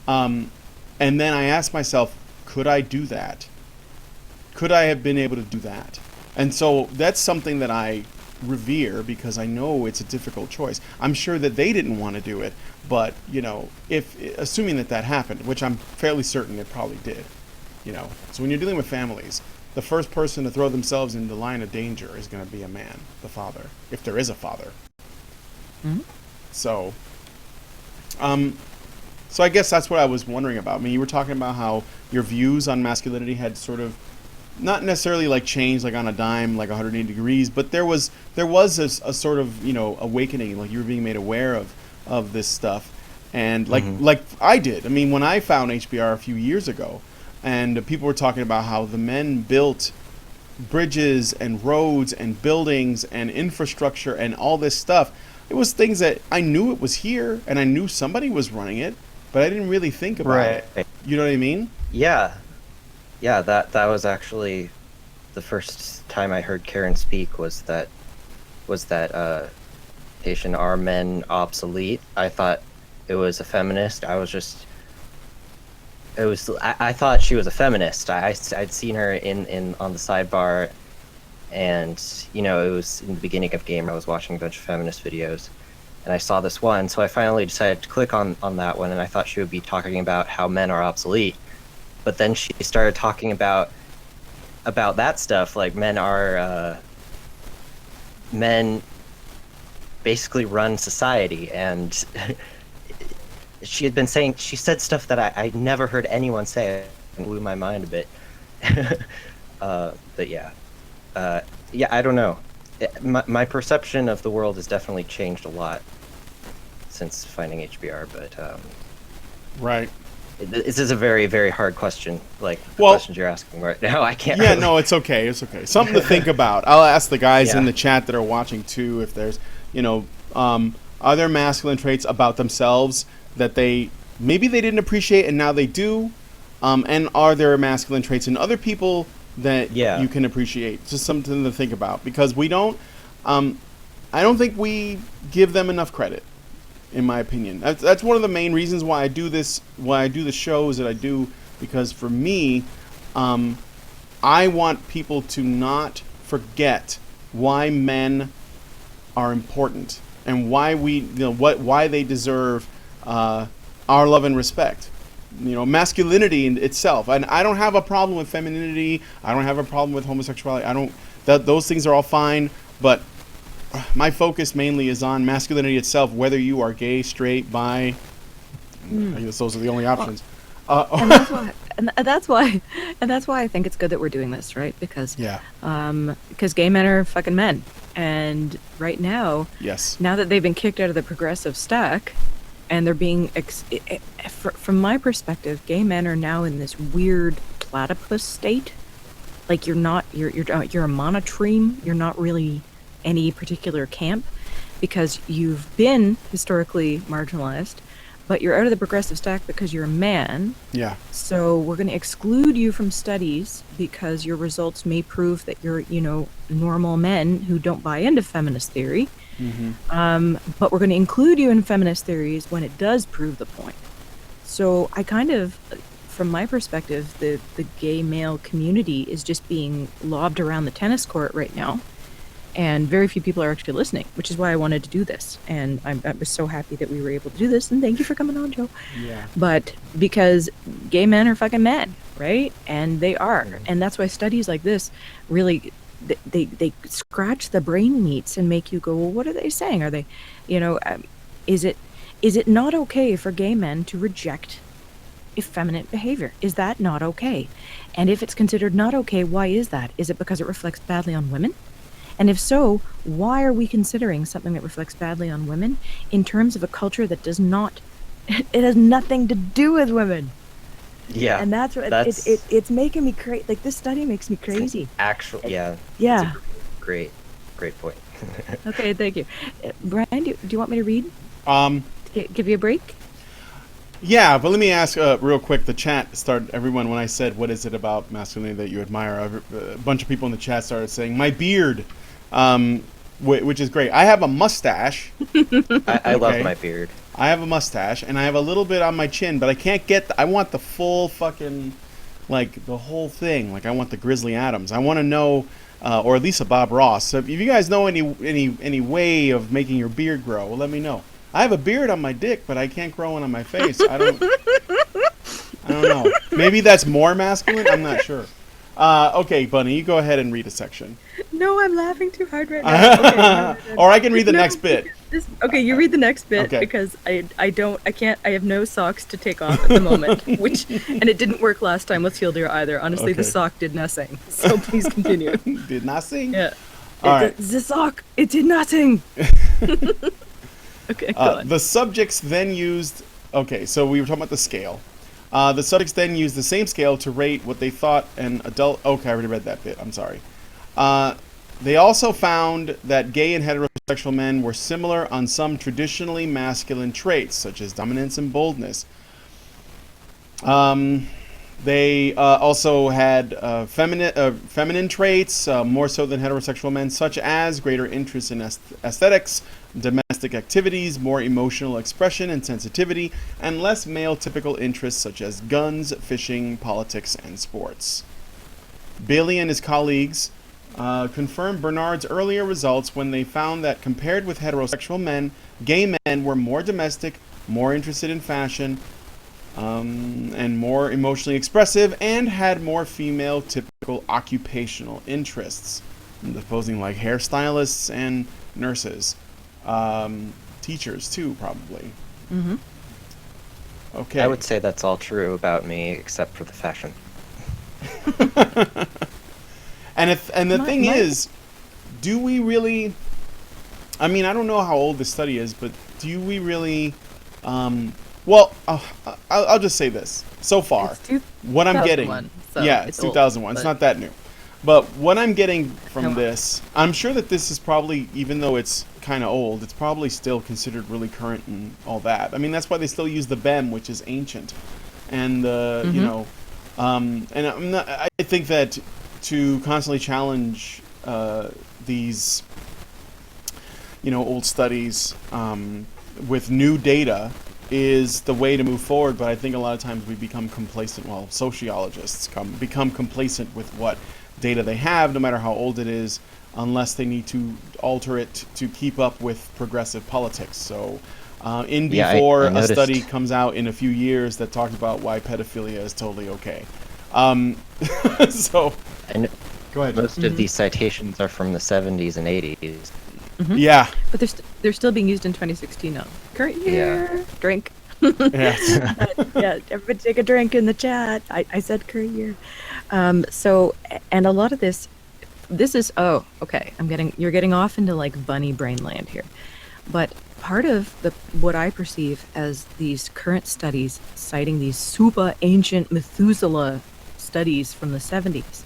And then I asked myself, could I do that? Could I have been able to do that? And so that's something that I revere, because I know it's a difficult choice. I'm sure that they didn't want to do it, but if assuming that happened, which I'm fairly certain it probably did, so when you're dealing with families, the first person to throw themselves in the line of danger is going to be a man, the father, if there is a father. Mm-hmm. So I guess that's what I was wondering about. I mean, you were talking about how your views on masculinity had sort of not necessarily like changed like on a dime, like 180 degrees, but there was a sort of awakening, like you were being made aware of this stuff, and like I did. I mean, when I found HBR a few years ago, and people were talking about how the men built bridges and roads and buildings and infrastructure and all this stuff, it was things that I knew it was here and I knew somebody was running it, but I didn't really think about it. You know what I mean? Yeah, that was actually the first time I heard Karen speak. Was that Haitian, are men obsolete? I thought it was a feminist. I thought she was a feminist. I'd seen her in on the sidebar, and it was in the beginning of game. I was watching a bunch of feminist videos, and I saw this one, so I finally decided to click on that one, and I thought she would be talking about how men are obsolete. But then she started talking about that stuff, like men basically run society, and she said stuff that I never heard anyone say. It blew my mind a bit. But yeah, I don't know. My perception of the world has definitely changed a lot since finding HBR, but right. This is a very, very hard question. Like the questions you're asking right now, I can't. Yeah, no, it's okay. It's okay. Something to think about. I'll ask the guys in the chat that are watching too if there's, are there masculine traits about themselves that maybe they didn't appreciate and now they do, and are there masculine traits in other people that you can appreciate? Just something to think about, because we don't. I don't think we give them enough credit, in my opinion. That's one of the main reasons why I do this, why I do the shows that I do, because for me, I want people to not forget why men are important and why why they deserve our love and respect. Masculinity in itself. And I don't have a problem with femininity. I don't have a problem with homosexuality. Those things are all fine, but my focus mainly is on masculinity itself, whether you are gay, straight, bi. I guess those are the only options. And that's why I think it's good that we're doing this, right? Because gay men are fucking men, and right now, now that they've been kicked out of the progressive stack, and they're being, from my perspective, gay men are now in this weird platypus state. Like you're a monotreme. You're not really any particular camp, because you've been historically marginalized, but you're out of the progressive stack because you're a man. Yeah. So we're going to exclude you from studies because your results may prove that you're, normal men who don't buy into feminist theory. Mm-hmm. But we're going to include you in feminist theories when it does prove the point. So I kind of, from my perspective, the gay male community is just being lobbed around the tennis court right now. And very few people are actually listening, which is why I wanted to do this. And I was so happy that we were able to do this. And thank you for coming on, Joe. Yeah. But because gay men are fucking men, right? And they are. Mm-hmm. And that's why studies like this really, they scratch the brain meats and make you go, well, what are they saying? Are they, is it not okay for gay men to reject effeminate behavior? Is that not okay? And if it's considered not okay, why is that? Is it because it reflects badly on women? And if so, why are we considering something that reflects badly on women in terms of a culture that does not, it has nothing to do with women? Yeah. And that's what it's making me crazy. Like, this study makes me crazy. Actually, yeah. Yeah. Great point. Okay, thank you. Brian, do you want me to read? Give you a break? Yeah, but let me ask real quick. The chat started, everyone, when I said, what is it about masculinity that you admire? A bunch of people in the chat started saying, my beard. Which is great. I have a mustache. I love my beard. I have a mustache, and I have a little bit on my chin, but I can't get. I want the full fucking, like, the whole thing. Like, I want the Grizzly Adams. I want to know, or at least a Bob Ross. So if you guys know any way of making your beard grow, well, let me know. I have a beard on my dick, but I can't grow one on my face. I don't know. Maybe that's more masculine. I'm not sure. Okay, Bunny, you go ahead and read a section. No, I'm laughing too hard right now. Okay, or I can read the next bit. Okay, you read the next bit, because I have no socks to take off at the moment, and it didn't work last time with Fielder either. Honestly, the sock did nothing. So please continue. Did nothing? Yeah. All right. The sock, it did nothing. Okay, go on. The subjects then used, so we were talking about the scale. The subjects then used the same scale to rate what they thought an adult... Okay, I already read that bit. I'm sorry. They also found that gay and heterosexual men were similar on some traditionally masculine traits, such as dominance and boldness. They also had feminine traits, more so than heterosexual men, such as greater interest in aesthetics, domestic activities, more emotional expression and sensitivity, and less male typical interests such as guns, fishing, politics, and sports. Bailey and his colleagues confirmed Bernard's earlier results when they found that compared with heterosexual men, gay men were more domestic, more interested in fashion, and more emotionally expressive, and had more female typical occupational interests, supposing like hairstylists and nurses. Teachers too, probably. Mm-hmm. Okay. I would say that's all true about me, except for the fashion. And the thing is, do we really? I mean, I don't know how old this study is, but do we really? Well, I'll just say this. So far, what I'm getting, so it's 2001. It's not that new, but what I'm getting from this, I'm sure that this is probably, even though it's kind of old, it's probably still considered really current and all that. I mean, that's why they still use the BEM, which is ancient, and you know, and I think that to constantly challenge these, you know, old studies with new data is the way to move forward. But I think a lot of times we become complacent. Well, sociologists become complacent with what data they have, no matter how old it is, unless they need to alter it to keep up with progressive politics. So before a study comes out in a few years that talks about why pedophilia is totally okay. So go ahead. Most of these citations are from the 70s and 80s. Yeah, but they're still being used in 2016 now. Current year, drink. Yes. Yeah, everybody take a drink in the chat. I said current year. So, and a lot of this is okay. You're getting off into like bunny brain land here, but part of what I perceive as these current studies citing these super ancient Methuselah studies from the 70s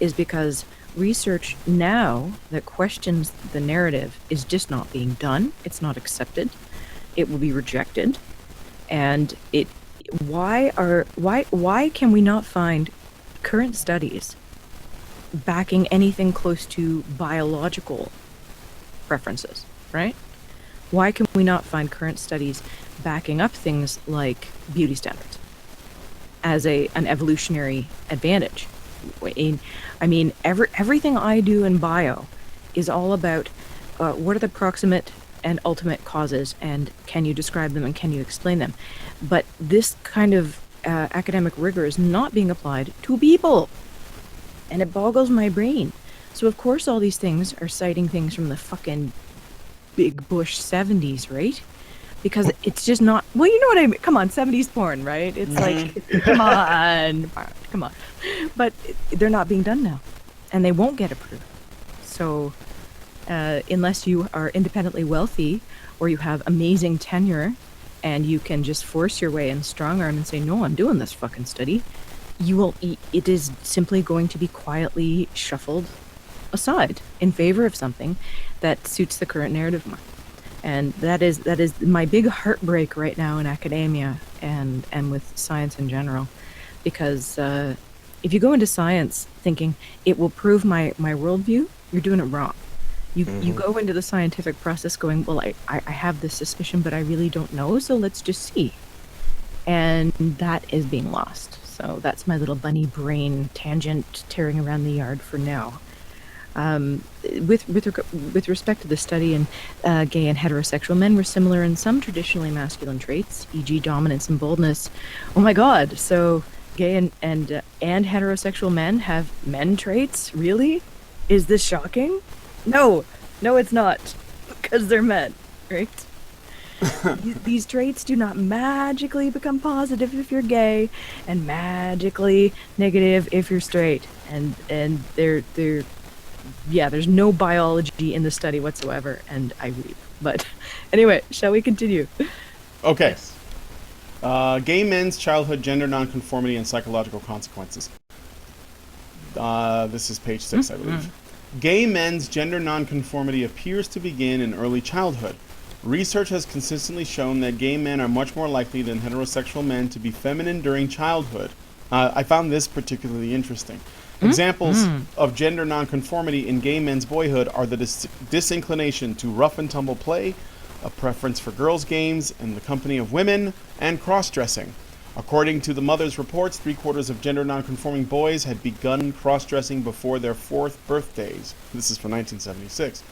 is because research now that questions the narrative is just not being done. It's not accepted. It will be rejected. And why can we not find current studies backing anything close to biological references, right? Why can we not find current studies backing up things like beauty standards as an evolutionary advantage? I mean, everything I do in bio is all about what are the proximate and ultimate causes, and can you describe them and can you explain them? But this kind of academic rigor is not being applied to people, and it boggles my brain. So of course all these things are citing things from the fucking big bush 70s, right? Because it's just not, well, you know what I mean? Come on, 70s porn, right? It's like, come on. But they're not being done now, and they won't get approved. So unless you are independently wealthy or you have amazing tenure and you can just force your way and strong arm and say, no, I'm doing this fucking study, it is simply going to be quietly shuffled aside in favor of something that suits the current narrative more. And that is my big heartbreak right now in academia and with science in general, because if you go into science thinking it will prove my worldview, you're doing it wrong. You go into the scientific process going, well, I have this suspicion, but I really don't know, so let's just see. And that is being lost. So that's my little bunny brain tangent tearing around the yard for now. With respect to the study in gay and heterosexual men were similar in some traditionally masculine traits, e.g. dominance and boldness. Oh my god, so gay and heterosexual men have men traits? Really? Is this shocking? No, it's not, because they're men, right? These traits do not magically become positive if you're gay and magically negative if you're straight, and they're there's no biology in the study whatsoever, and I weep. But anyway, shall we continue? Okay. Gay men's childhood gender nonconformity and psychological consequences. This is page 6, I believe. Gay men's gender nonconformity appears to begin in early childhood. Research has consistently shown that gay men are much more likely than heterosexual men to be feminine during childhood. I found this particularly interesting. Examples of gender nonconformity in gay men's boyhood are the disinclination to rough and tumble play, a preference for girls' games and the company of women, and cross-dressing. According to the mother's reports, 3/4 of gender nonconforming boys had begun cross-dressing before their 4th birthdays. This is from 1976.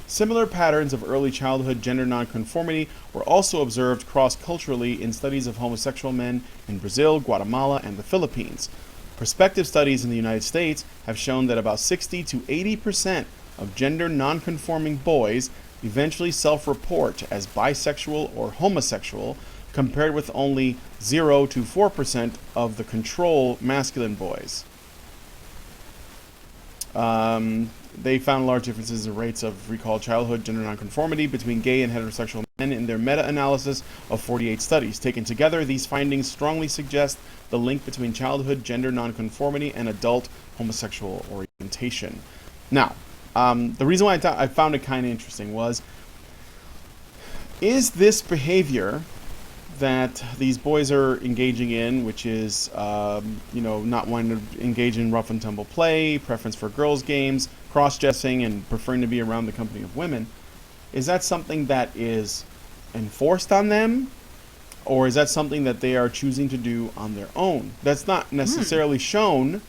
Similar patterns of early childhood gender nonconformity were also observed cross-culturally in studies of homosexual men in Brazil, Guatemala, and the Philippines. Prospective studies in the United States have shown that about 60 to 80% of gender nonconforming boys eventually self-report as bisexual or homosexual, compared with only 0 to 4% of the control masculine boys. They found large differences in rates of recalled childhood gender nonconformity between gay and heterosexual men in their meta-analysis of 48 studies. Taken together, these findings strongly suggest the link between childhood gender nonconformity and adult homosexual orientation. Now, the reason why I found it kind of interesting was, is this behavior that these boys are engaging in, which is, not wanting to engage in rough and tumble play, preference for girls' games, cross-dressing, and preferring to be around the company of women, is that something that is enforced on them, or is that something that they are choosing to do on their own? That's not necessarily shown,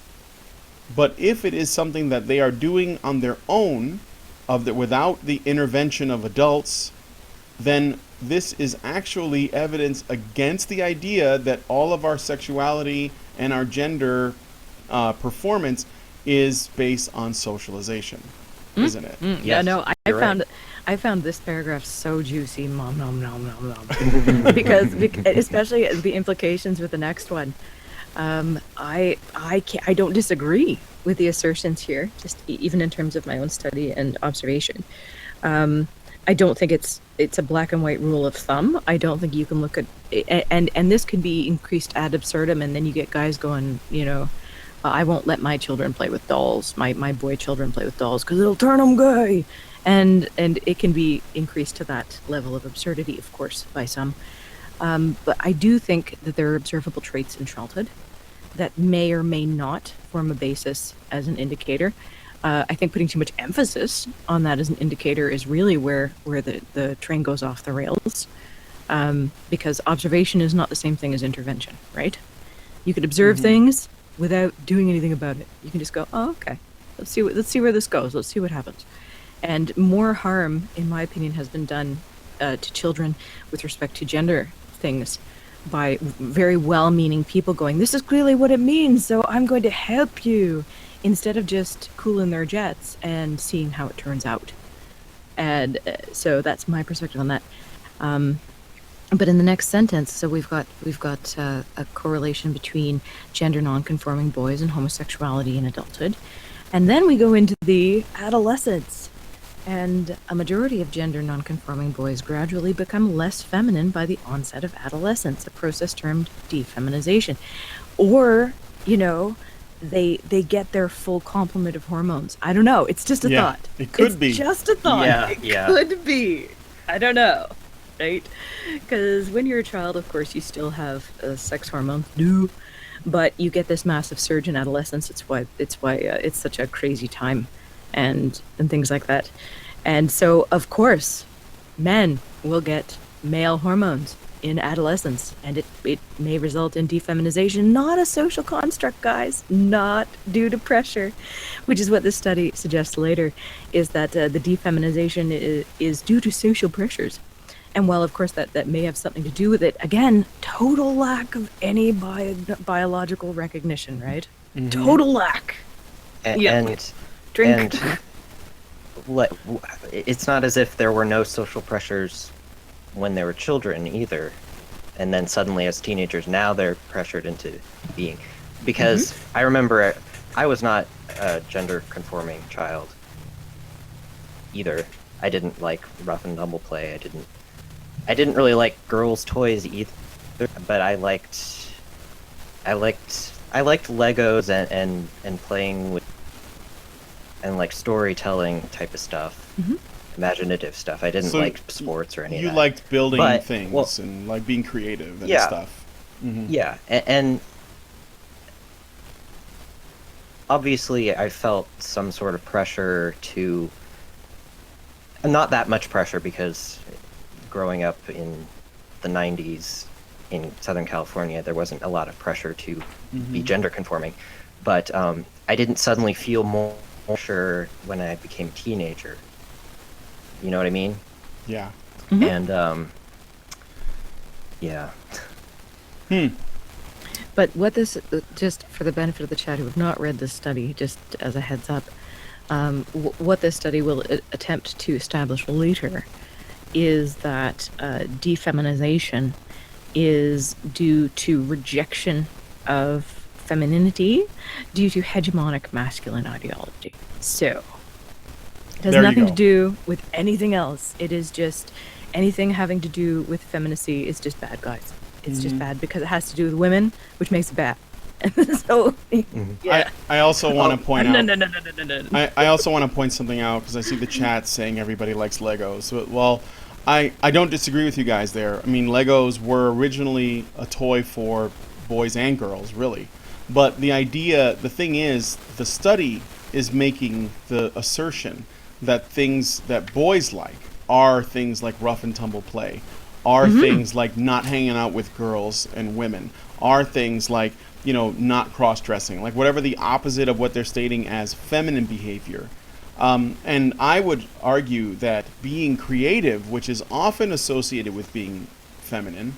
but if it is something that they are doing on their own, without the intervention of adults, then this is actually evidence against the idea that all of our sexuality and our gender performance is based on socialization, isn't it? Yes, Yeah, no, I found this paragraph so juicy, because especially the implications with the next one. I don't disagree with the assertions here, just even in terms of my own study and observation. I don't think it's a black and white rule of thumb. I don't think you can look at and this could be increased ad absurdum, and then you get guys going, I won't let my children play with dolls, my boy children play with dolls because it'll turn them gay, and it can be increased to that level of absurdity, of course, by some. But I do think that there are observable traits in childhood that may or may not form a basis as an indicator. I think putting too much emphasis on that as an indicator is really where the train goes off the rails, because observation is not the same thing as intervention, right? You could observe things without doing anything about it. You can just go, oh, okay, let's see where this goes. Let's see what happens. And more harm, in my opinion, has been done to children with respect to gender things by very well-meaning people going, this is clearly what it means, so I'm going to help you, instead of just cooling their jets and seeing how it turns out. And so that's my perspective on that. But in the next sentence, so we've got a correlation between gender nonconforming boys and homosexuality in adulthood. And then we go into the adolescence. And a majority of gender nonconforming boys gradually become less feminine by the onset of adolescence, a process termed defeminization. Or, they get their full complement of hormones. I don't know. It's just a thought. It could be. It's just a thought. It could be. I don't know. Right? Because when you're a child, of course, you still have sex hormones. But you get this massive surge in adolescence. It's why it's such a crazy time. And things like that. And so, of course, men will get male hormones in adolescence, and it may result in defeminization. Not a social construct, guys, not due to pressure, which is what this study suggests later, is that the defeminization is due to social pressures. And while, of course, that may have something to do with it, again, total lack of any biological recognition, right? Total lack. And drink. And it's not as if there were no social pressures when they were children either, and then suddenly as teenagers now they're pressured into being, because I remember I was not a gender conforming child either. I didn't like rough and tumble play. I didn't really like girls' toys either, but I liked Legos and playing with and like storytelling type of stuff, imaginative stuff. I didn't like sports or any of that. You liked building things and like being creative and stuff. Yeah, and obviously I felt some sort of pressure to, not that much pressure because growing up in the 90s in Southern California, there wasn't a lot of pressure to be gender conforming, but I didn't suddenly feel more sure when I became a teenager. You know what I mean? Yeah. And yeah. But what this, just for the benefit of the chat who have not read this study, just as a heads up, what this study will attempt to establish later is that defeminization is due to rejection of femininity due to hegemonic masculine ideology. So it has nothing to do with anything else. It is just anything having to do with femininity is just bad, guys. It's just bad because it has to do with women, which makes it bad. So, yeah. I also want to point out. No. I also want to point something out because I see the chat saying everybody likes Legos. Well, I don't disagree with you guys there. I mean, Legos were originally a toy for boys and girls, really. But the thing is, the study is making the assertion that things that boys like are things like rough and tumble play, are things like not hanging out with girls and women, are things like, not cross-dressing, like whatever the opposite of what they're stating as feminine behavior. And I would argue that being creative, which is often associated with being feminine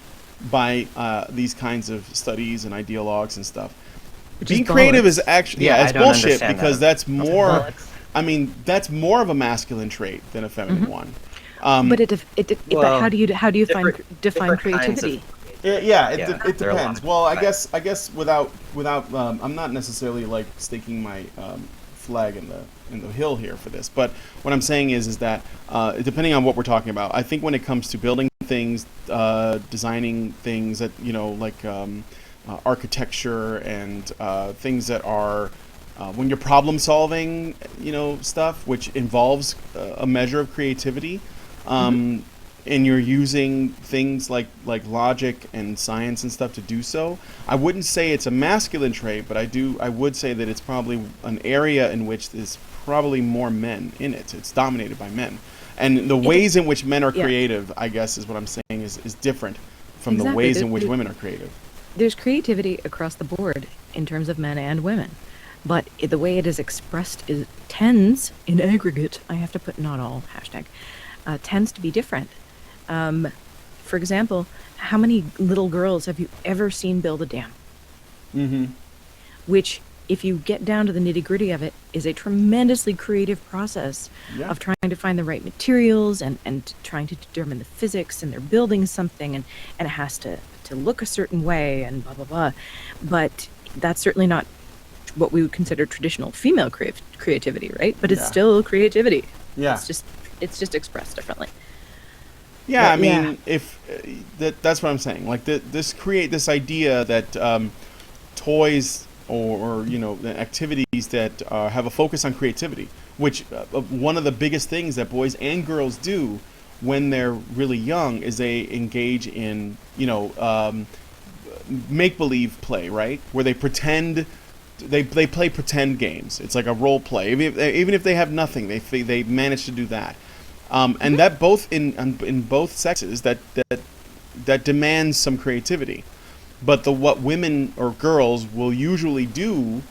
by these kinds of studies and ideologues and stuff, being creative is actually it's bullshit because that's more. I mean, that's more of a masculine trait than a feminine one. But but how do you define creativity? It depends. Well, I guess without I'm not necessarily like staking my flag in the hill here for this, but what I'm saying is that depending on what we're talking about, I think when it comes to building things, designing things that like architecture and things that are when you're problem solving, stuff which involves a measure of creativity. And you're using things like logic and science and stuff to do so. I wouldn't say it's a masculine trait, but I would say that it's probably an area in which there's probably more men in it. It's dominated by men. And the ways in which men are creative, I guess is what I'm saying, is different from the ways in which women are creative. There's creativity across the board in terms of men and women. But the way it is expressed tends, in aggregate, I have to put not all, hashtag, tends to be different. For example, how many little girls have you ever seen build a dam? Which, if you get down to the nitty-gritty of it, is a tremendously creative process of trying to find the right materials and trying to determine the physics, and they're building something, and it has to look a certain way, and blah, blah, blah. But that's certainly not what we would consider traditional female creativity, right? But it's still creativity. Yeah. It's just expressed differently. Yeah, I mean, if that's what I'm saying. Like this idea that toys or the activities that have a focus on creativity, which one of the biggest things that boys and girls do when they're really young is they engage in make-believe play, right? Where they pretend. They play pretend games. It's like a role play. Even if they have nothing, they manage to do that. And that both in both sexes that demands some creativity, but what women or girls will usually do,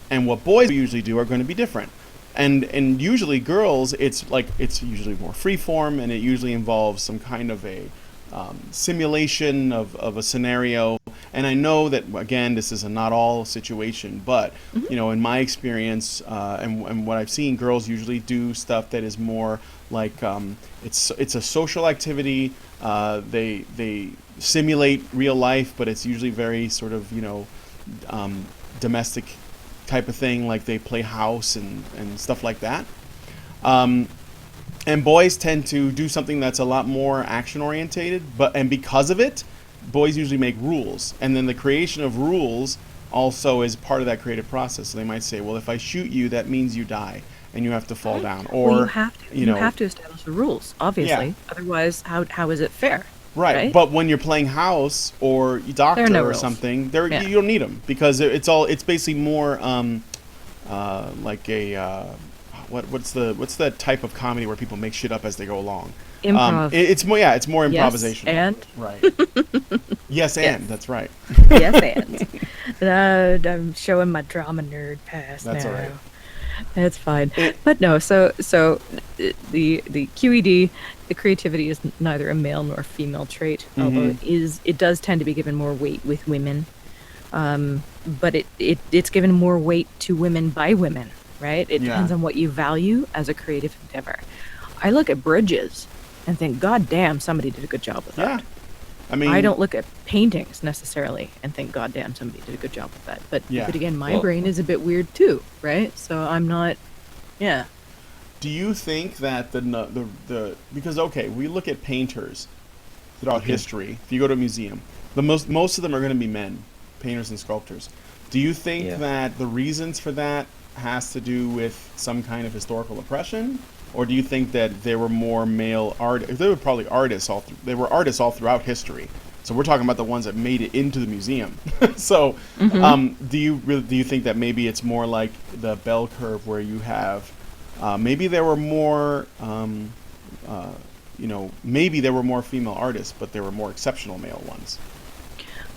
and what boys usually do are going to be different. And usually girls, it's usually more freeform, and it usually involves some kind of a simulation of a scenario. And I know that, again, this is a not all situation, but in my experience and what I've seen, girls usually do stuff that is more like it's a social activity. They simulate real life, but it's usually very sort of domestic type of thing. Like they play house and stuff like that. And boys tend to do something that's a lot more action orientated, and because of it, boys usually make rules, and then the creation of rules also is part of that creative process. So they might say, well, if I shoot you, that means you die and you have to fall down, or you have to establish the rules, obviously. Otherwise, how is it fair? Right. But when you're playing house or doctor or something, you don't need them, because it's basically more like a what's the type of comedy where people make shit up as they go along? Improv. It's more improvisation. Yes, and right. Yes, and that's right. Yes, and I'm showing my drama nerd pass now. That's all right. That's fine. But no, so the QED, the creativity is neither a male nor female trait, although it does tend to be given more weight with women. But it's given more weight to women by women, right? It depends on what you value as a creative endeavor. I look at bridges and think, God damn, somebody did a good job with that. I mean, I don't look at paintings necessarily and think, God damn, somebody did a good job with that. But again, my brain is a bit weird too, right? So I'm not, yeah. Do you think that the because we look at painters throughout history. If you go to a museum, most of them are going to be men, painters and sculptors. Do you think that the reasons for that has to do with some kind of historical oppression, or do you think that there were more male artists? They were probably artists they were artists all throughout history. So we're talking about the ones that made it into the museum. So, do you think that maybe it's more like the bell curve where you have maybe there were more maybe there were more female artists, but there were more exceptional male ones?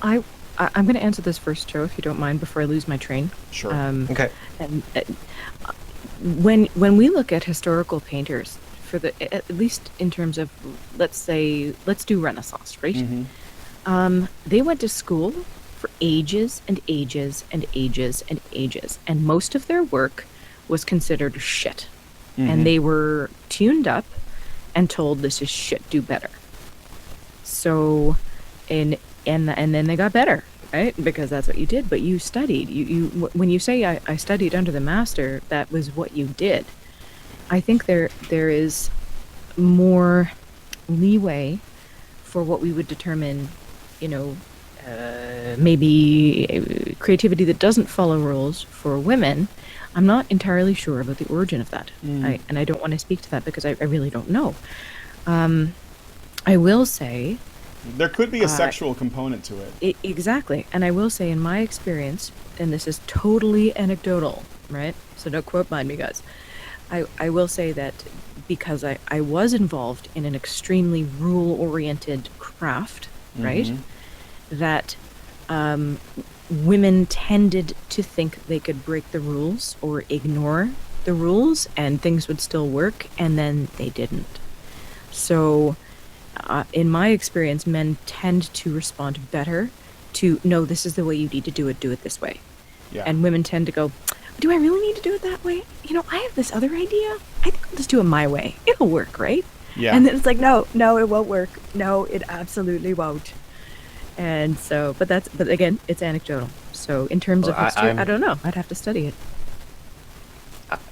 I'm going to answer this first, Joe, if you don't mind, before I lose my train. Sure. Okay. And when we look at historical painters, at least in terms of, let's do Renaissance, right? Mm-hmm. They went to school for ages and ages and ages and ages, and most of their work was considered shit. Mm-hmm. And they were tuned up and told, this is shit, do better. So, and then they got better, right? Because that's what you did. But you studied. You when you say I studied under the master, that was what you did. I think there is more leeway for what we would determine, maybe creativity that doesn't follow rules for women. I'm not entirely sure about the origin of that. And I don't want to speak to that because I really don't know. I will say, there could be a sexual component to it. Exactly. And I will say, in my experience, and this is totally anecdotal, right? So don't quote mind me, guys. I will say that because I was involved in an extremely rule-oriented craft, right? That women tended to think they could break the rules or ignore the rules and things would still work, and then they didn't. So in my experience, men tend to respond better to, no, this is the way you need to do it this way. Yeah. And women tend to go, do I really need to do it that way? I have this other idea. I think I'll just do it my way. It'll work, right? Yeah. And then it's like, no, it won't work. No, it absolutely won't. And so, but again, it's anecdotal. So in terms of history, I don't know. I'd have to study it.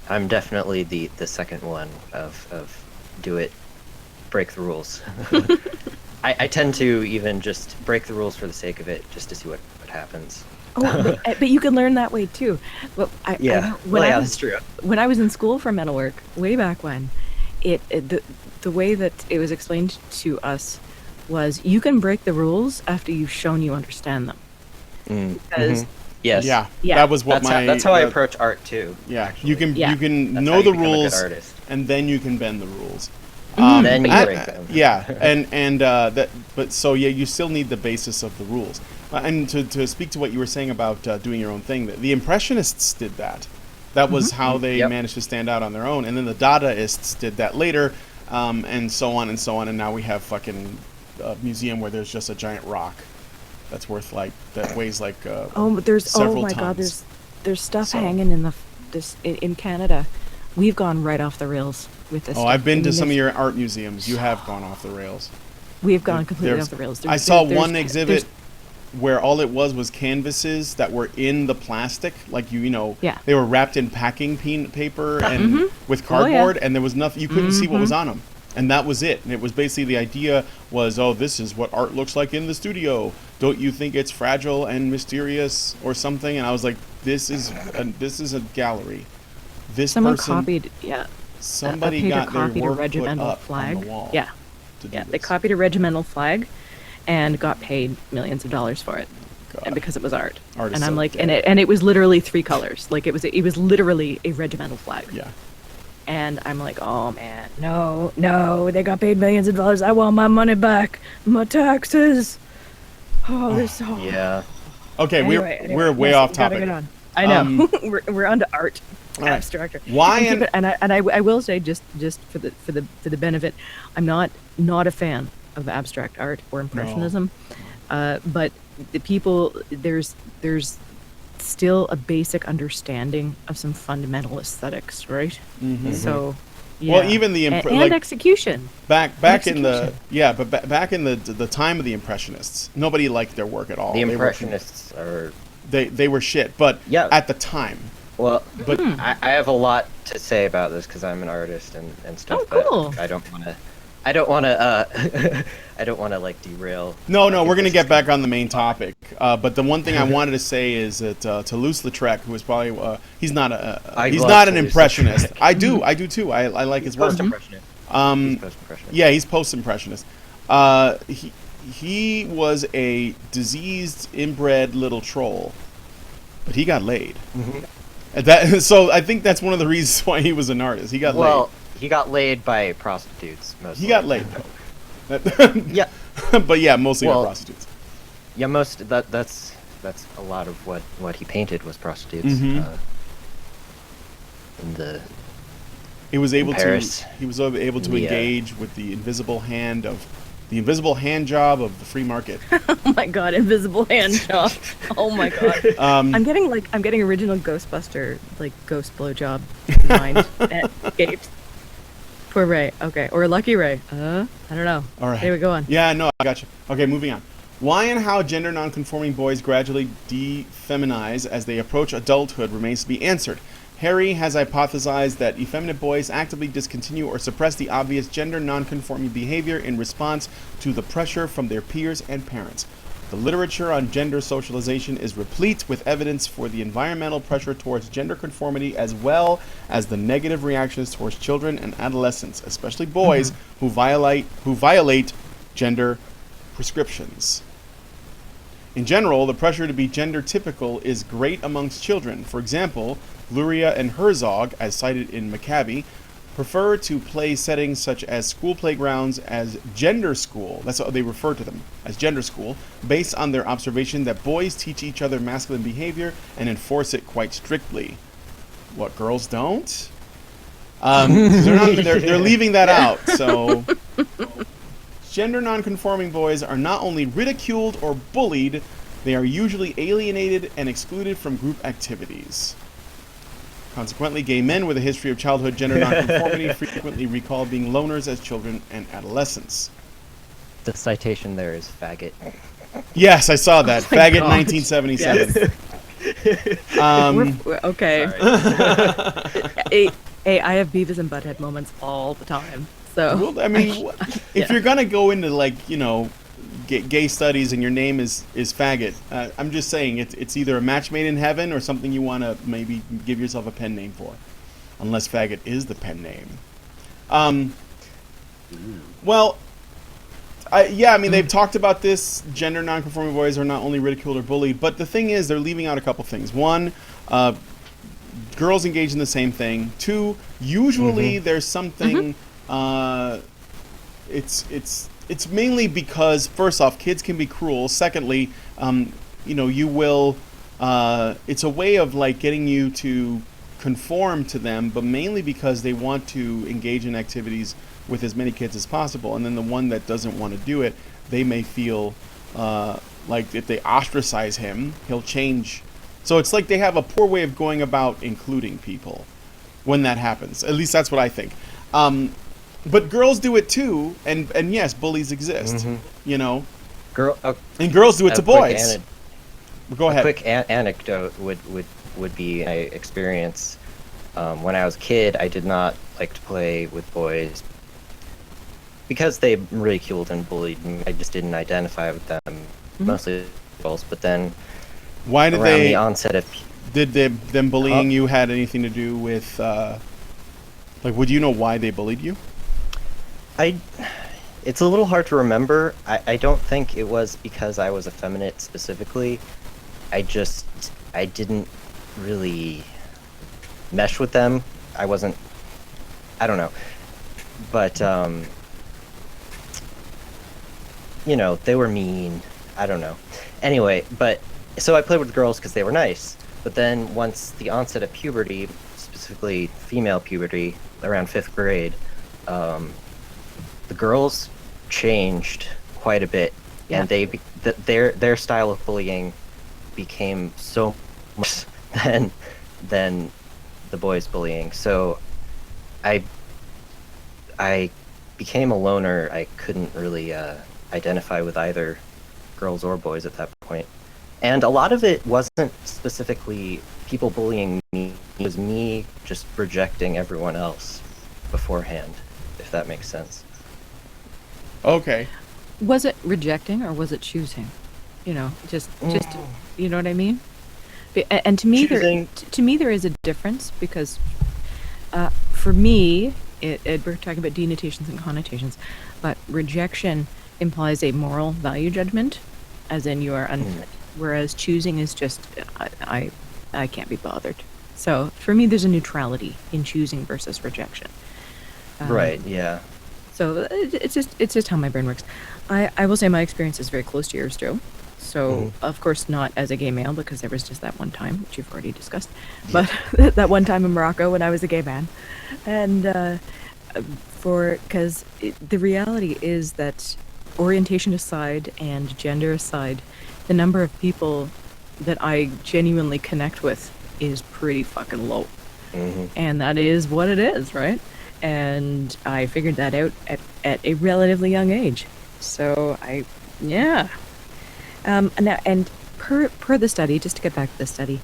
I'm definitely the second one of do it, break the rules. I tend to even just break the rules for the sake of it, just to see what happens. Oh, but you can learn that way too. Well, that's true. When I was in school for metalwork, way back when, the way that it was explained to us was you can break the rules after you've shown you understand them. Because yes, yeah, that was what that's how I approach art too. Yeah, actually. you can That's know how you the become a good rules, artist. and then you can bend the rules. Then you break them. Yeah, you still need the basis of the rules. And to speak to what you were saying about doing your own thing, the Impressionists did that. That was how they managed to stand out on their own, and then the Dadaists did that later, and so on and so on. And now we have fucking a museum where there's just a giant rock that's that weighs like several tons. There's stuff hanging in Canada. We've gone right off the rails with this. Oh, I've been to some of your art museums. You have gone off the rails. We've gone completely off the rails. I saw one exhibit where all it was canvases that were in the plastic, like they were wrapped in packing paper and with cardboard, and there was nothing. You couldn't see what was on them, and that was it. And it was basically the idea was, this is what art looks like in the studio. Don't you think it's fragile and mysterious or something? And I was like, this is a gallery. Someone copied, somebody got their copied work a regimental put up flag. on the wall. Yeah, they copied a regimental flag, and got paid millions of dollars for it, and because it was art. And I'm like, and it was literally 3 colors. Like it was literally a regimental flag. Yeah. And I'm like, oh man, no, they got paid millions of dollars. I want my money back, my taxes. Oh, they're so. Yeah. Okay, anyway, we're way off topic. Get on. I know. we're on to art. Abstract. Why? And I will say just for the benefit, I'm not a fan of abstract art or impressionism, but the people there's still a basic understanding of some fundamental aesthetics, right? So Well, even the and execution. Back in the back in the time of the Impressionists, nobody liked their work at all. The Impressionists they were shit, but at the time. Well, but I have a lot to say about this because I'm an artist and stuff. Oh, cool. But I don't want to like derail. No, we're gonna get back on the main topic. But the one thing I wanted to say is that Toulouse-Lautrec, who is probably he's not an impressionist. I do too. I like his work. Post-impressionist. Yeah, he's post-impressionist. He was a diseased, inbred little troll, but he got laid. So I think that's one of the reasons why he was an artist. He got laid. Well, he got laid by prostitutes mostly. He got laid. Yeah. But yeah, mostly by prostitutes. Yeah, that's a lot of what he painted was prostitutes. He was able Paris, to engage with the invisible hand job of the free market. Oh my god, invisible hand job. Oh my god. I'm getting original Ghostbuster ghost blowjob mind escaped. Poor Ray. Okay, or Lucky Ray. I don't know. All right. There we go on. Yeah, no, I got you. Okay, moving on. Why and how gender nonconforming boys gradually defeminize as they approach adulthood remains to be answered. Harry has hypothesized that effeminate boys actively discontinue or suppress the obvious gender nonconforming behavior in response to the pressure from their peers and parents. The literature on gender socialization is replete with evidence for the environmental pressure towards gender conformity as well as the negative reactions towards children and adolescents, especially boys who violate gender prescriptions. In general, the pressure to be gender typical is great amongst children. For example, Luria and Herzog, as cited in Maccabi, prefer to play settings such as school playgrounds as gender school. That's how they refer to them, as gender school, based on their observation that boys teach each other masculine behavior and enforce it quite strictly. What, girls don't? They're leaving that out. So, gender nonconforming boys are not only ridiculed or bullied, they are usually alienated and excluded from group activities. Consequently, gay men with a history of childhood gender nonconformity frequently recall being loners as children and adolescents. The citation there is faggot. Yes, I saw that. Oh faggot, God. 1977. Yes. Okay. Hey, I have Beavis and Butthead moments all the time. So. Well, I mean, if you're gonna go into gay studies and your name is faggot, I'm just saying it's either a match made in heaven or something you want to maybe give yourself a pen name for, unless faggot is the pen name. Well, I mean they've talked about this. Gender nonconforming boys are not only ridiculed or bullied, but the thing is they're leaving out a couple things. One, girls engage in the same thing. Two, usually there's something. It's mainly because, first off, kids can be cruel. Secondly, you will. It's a way of getting you to conform to them, but mainly because they want to engage in activities with as many kids as possible. And then the one that doesn't want to do it, they may feel like if they ostracize him, he'll change. So it's like they have a poor way of going about including people when that happens. At least that's what I think. But girls do it too, and yes, bullies exist. And girls do it to boys. Go ahead. A quick anecdote would be my experience. When I was a kid, I did not like to play with boys because they ridiculed and bullied me. I just didn't identify with them, mostly girls. But then, why did around the onset of them bullying you had anything to do with? Would you know why they bullied you? It's a little hard to remember. I don't think it was because I was effeminate specifically. I didn't really mesh with them. I don't know. But, they were mean. I don't know. Anyway, so I played with girls because they were nice. But then once the onset of puberty, specifically female puberty, around 5th grade, the girls changed quite a bit, and their style of bullying became so much than the boys' bullying. So I I became a loner. I couldn't really identify with either girls or boys at that point. And a lot of it wasn't specifically people bullying me. It was me just rejecting everyone else beforehand, if that makes sense. Okay. Was it rejecting or was it choosing? You know, just you know what I mean? And to me, there is a difference because for me, we're talking about denotations and connotations, but rejection implies a moral value judgment, as in you are unfit, whereas choosing is just I can't be bothered. So for me, there's a neutrality in choosing versus rejection. Right. Yeah. So it's just how my brain works. I will say my experience is very close to yours, Joe. So of course not as a gay male, because there was just that one time, which you've already discussed, but that one time in Morocco when I was a gay man, and because the reality is that orientation aside and gender aside, the number of people that I genuinely connect with is pretty fucking low, and that is what it is, right? And I figured that out at a relatively young age. So and per the study, just to get back to the study,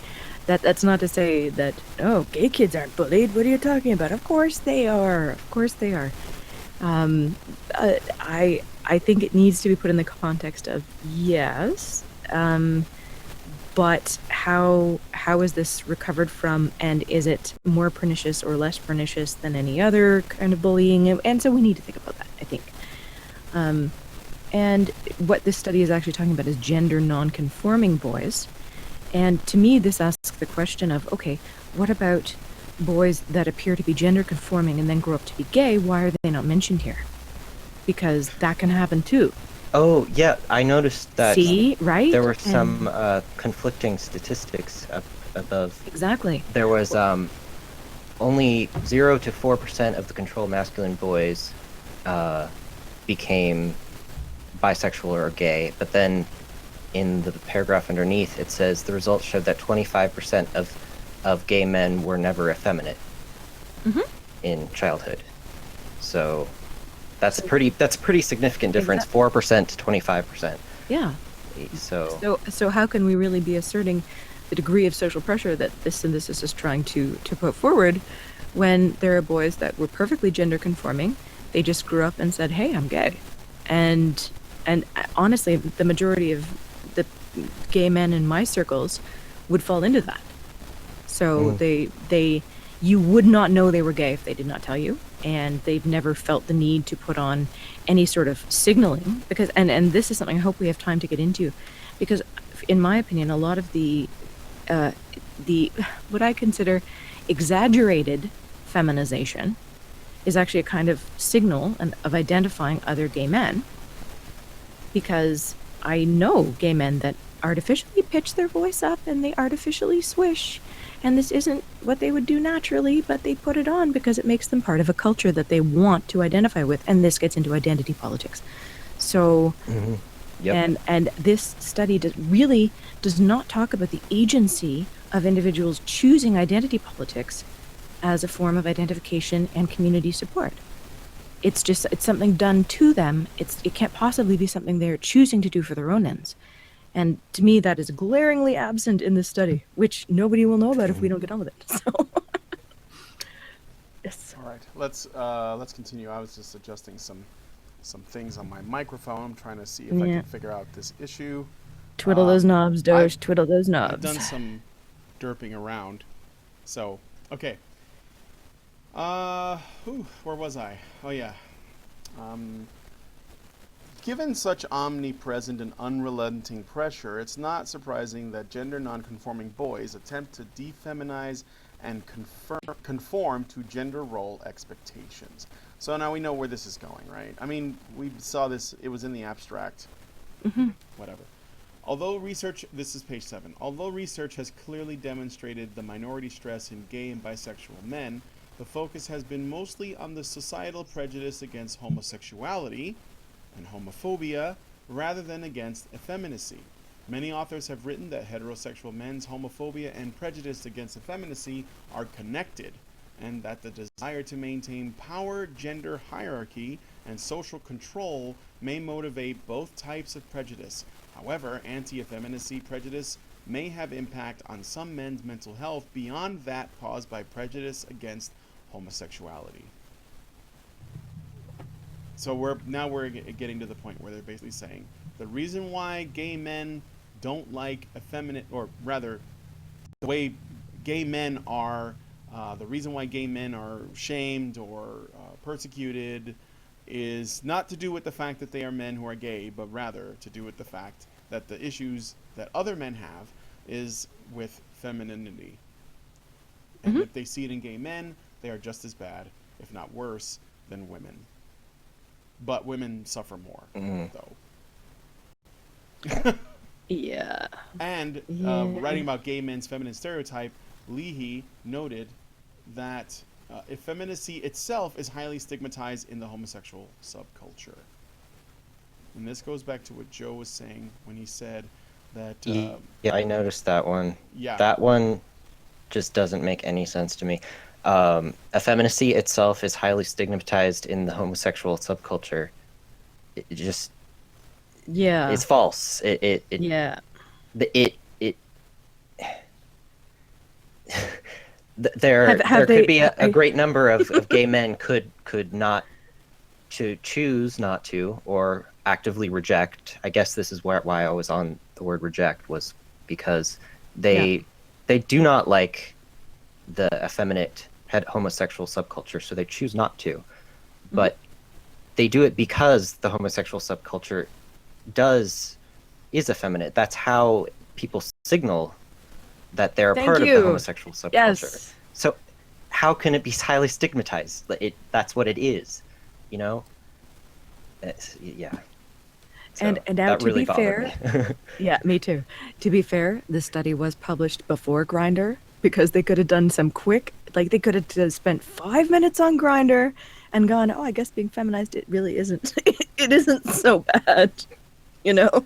that's not to say that, oh, gay kids aren't bullied. What are you talking about? Of course they are. Of course they are. I think it needs to be put in the context of yes, but how is this recovered from, and is it more pernicious or less pernicious than any other kind of bullying? And so we need to think about that, I think. And what this study is actually talking about is gender non-conforming boys. And to me, this asks the question of, okay, what about boys that appear to be gender conforming and then grow up to be gay? Why are they not mentioned here? Because that can happen too. Oh, yeah, I noticed that. See, right? There were some conflicting statistics up above. Exactly. There was only 0 to 4% of the controlled masculine boys became bisexual or gay, but then in the paragraph underneath it says the results showed that 25% of gay men were never effeminate in childhood. So that's a pretty significant difference. 4% to 25%. Yeah. So how can we really be asserting the degree of social pressure that this synthesis is trying to put forward when there are boys that were perfectly gender conforming? They just grew up and said, hey, I'm gay. And honestly, the majority of the gay men in my circles would fall into that. So you would not know they were gay if they did not tell you, and they've never felt the need to put on any sort of signaling, because and this is something I hope we have time to get into, because in my opinion, a lot of the what I consider exaggerated feminization is actually a kind of signal of identifying other gay men, because I know gay men that artificially pitch their voice up and they artificially swish, and this isn't what they would do naturally, but they put it on because it makes them part of a culture that they want to identify with, and this gets into identity politics. So and this study really does not talk about the agency of individuals choosing identity politics as a form of identification and community support. It's something done to them. It can't possibly be something they're choosing to do for their own ends. And to me, that is glaringly absent in this study, which nobody will know about if we don't get on with it. So, yes. All right, let's continue. I was just adjusting some things on my microphone. I'm trying to see if I can figure out this issue. Twiddle those knobs, Doge. Twiddle those knobs. I've done some derping around. So, okay. Where was I? Oh yeah. Given such omnipresent and unrelenting pressure, it's not surprising that gender nonconforming boys attempt to defeminize and conform to gender role expectations. So now we know where this is going, right? I mean, we saw this, it was in the abstract. Whatever. This is page 7. Although research has clearly demonstrated the minority stress in gay and bisexual men, the focus has been mostly on the societal prejudice against homosexuality and homophobia rather than against effeminacy. Many authors have written that heterosexual men's homophobia and prejudice against effeminacy are connected. and that the desire to maintain power, gender hierarchy, and social control may motivate both types of prejudice. However, anti-effeminacy prejudice may have impact on some men's mental health beyond that caused by prejudice against homosexuality. So we're getting to the point where they're basically saying the reason why gay men don't like effeminate, or rather, the way gay men are, the reason why gay men are shamed or persecuted is not to do with the fact that they are men who are gay, but rather to do with the fact that the issues that other men have is with femininity. And if they see it in gay men, they are just as bad, if not worse, than women. But women suffer more, though. Yeah. And writing about gay men's feminine stereotype, Leahy noted that effeminacy itself is highly stigmatized in the homosexual subculture. And this goes back to what Joe was saying when he said that... yeah, I noticed that one. Yeah. That one just doesn't make any sense to me. Effeminacy itself is highly stigmatized in the homosexual subculture. It just... Yeah. It's false. Yeah. There could be a great number of gay men could not choose not to, or actively reject. I guess this is why I was on the word reject, was because they do not like the effeminate homosexual subculture, so they choose not to. But they do it because the homosexual subculture is effeminate. That's how people signal that they're a part of the homosexual subculture. Yes. So how can it be highly stigmatized? That's what it is, you know? Yeah. So and now, to really be fair, me. yeah, me too. To be fair, the study was published before Grindr, because they could have done some quick, like they could have spent 5 minutes on Grindr and gone, oh, I guess being feminized, it really isn't. It isn't so bad, you know?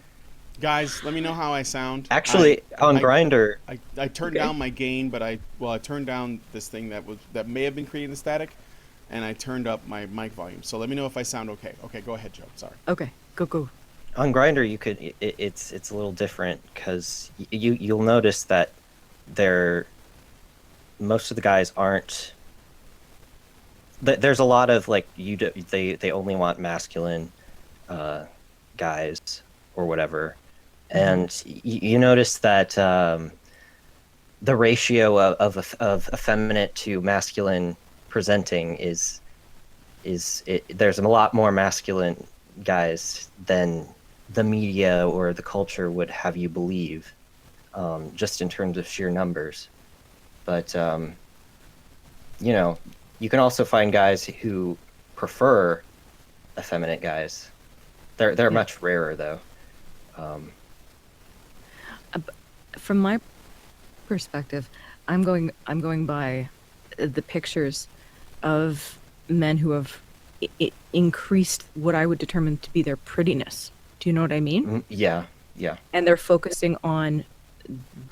Guys, let me know how I sound. Actually, on Grindr, I turned down my gain, but I turned down this thing that may have been creating the static, and I turned up my mic volume. So let me know if I sound okay. Okay, go ahead, Joe. Sorry. Okay, go. On Grindr, you could. It's a little different because you'll notice that most of the guys aren't. There's a lot of like they only want masculine guys or whatever, and you notice that the ratio of effeminate to masculine presenting is there's a lot more masculine guys than the media or the culture would have you believe, just in terms of sheer numbers. But you know, you can also find guys who prefer effeminate guys. They're much rarer though. From my perspective, I'm going by the pictures of men who have increased what I would determine to be their prettiness. Do you know what I mean? Yeah. And they're focusing on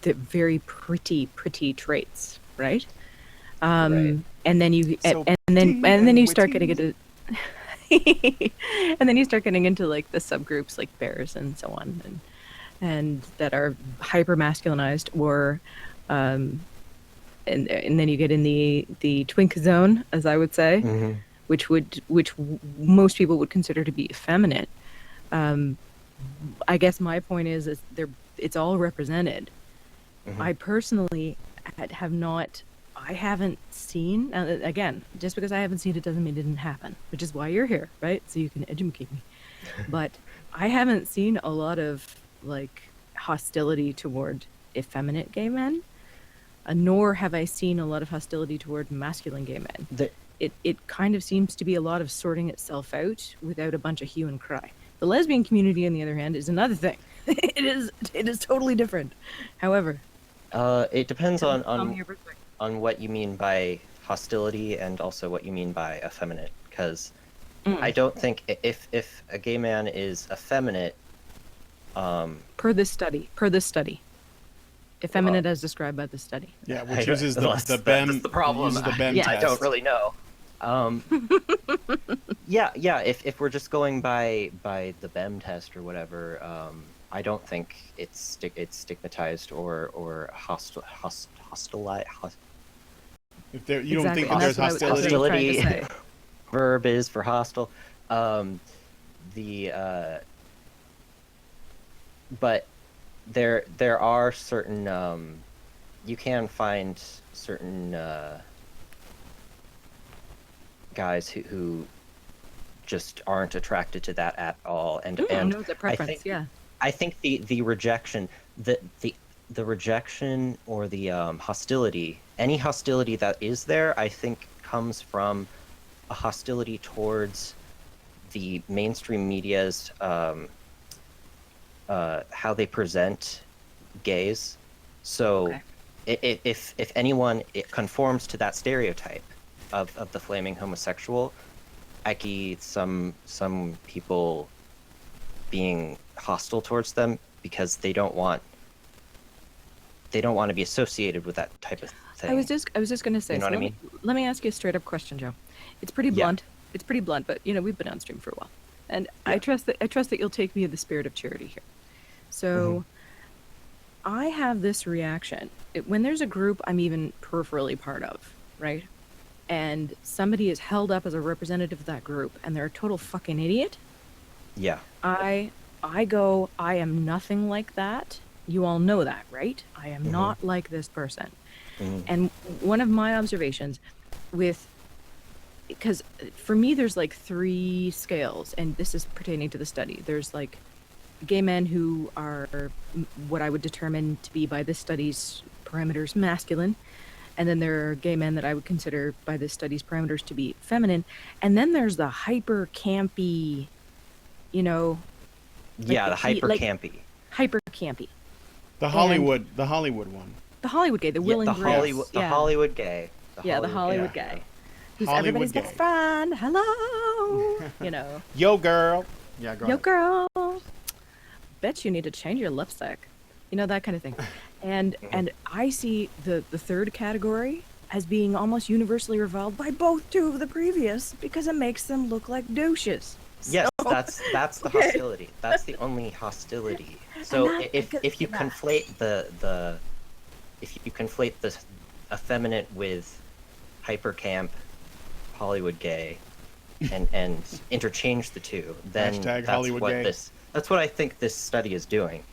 the very pretty traits, right? Right. And then you and then you start getting into and then you start getting into like the subgroups like bears and so on, and that are hyper masculinized, or and then you get in the twink zone, as I would say, which most people would consider to be effeminate. I guess my point is it's all represented. I personally I haven't seen, again, just because I haven't seen it doesn't mean it didn't happen, which is why you're here, right? So you can educate me. But I haven't seen a lot of like hostility toward effeminate gay men, nor have I seen a lot of hostility toward masculine gay men. It kind of seems to be a lot of sorting itself out without a bunch of hue and cry. The lesbian community, on the other hand, is another thing. It is totally different. However, it depends on your perspective. On what you mean by hostility and also what you mean by effeminate, because I don't think if a gay man is effeminate, per this study, effeminate as described by the study. Yeah, which uses the BEM. That's the problem. Uses the BEM I test. don't really know. Yeah. If we're just going by the BEM test or whatever, I don't think it's stigmatized or hostile. If there, you don't think Exactly, that there's and that's what I was hostility? trying to say. Verb is for hostile. But there are certain you can find certain guys who just aren't attracted to that at all, and no, the preference, I think the rejection, the rejection or the hostility, any hostility that is there, I think comes from a hostility towards the mainstream media's how they present gays. So if anyone conforms to that stereotype of the flaming homosexual, i.e. some people being hostile towards them because they don't want to be associated with that type of thing. I was just going to say, you know so what I mean? Let me ask you a straight up question, Joe. It's pretty blunt. It's pretty blunt, but we've been on stream for a while, and I trust that you'll take me in the spirit of charity here. So, I have this reaction when there's a group I'm even peripherally part of, right? And somebody is held up as a representative of that group, and they're a total fucking idiot. Yeah. I go, I am nothing like that. You all know that, right? I am not like this person. And one of my observations because for me, there's like 3 scales, and this is pertaining to the study. There's like gay men who are what I would determine to be by this study's parameters masculine. And then there are gay men that I would consider by this study's parameters to be feminine. And then there's the hyper campy, the hyper campy. Hyper campy. The Hollywood one. The Hollywood gay, the Will and Grace. The Hollywood gay. The Hollywood gay. Who's Hollywood everybody's gay. best friend. Hello. Yo, girl. Yeah, go Yo, ahead. girl. Bet you need to change your lipstick. That kind of thing. And I see the third category as being almost universally reviled by both 2 of the previous because it makes them look like douches. Yes, that's the hostility. That's the only hostility. So if you conflate the effeminate with hyper camp Hollywood gay and interchange the 2, then Hashtag Hollywood gay. That's what I think this study is doing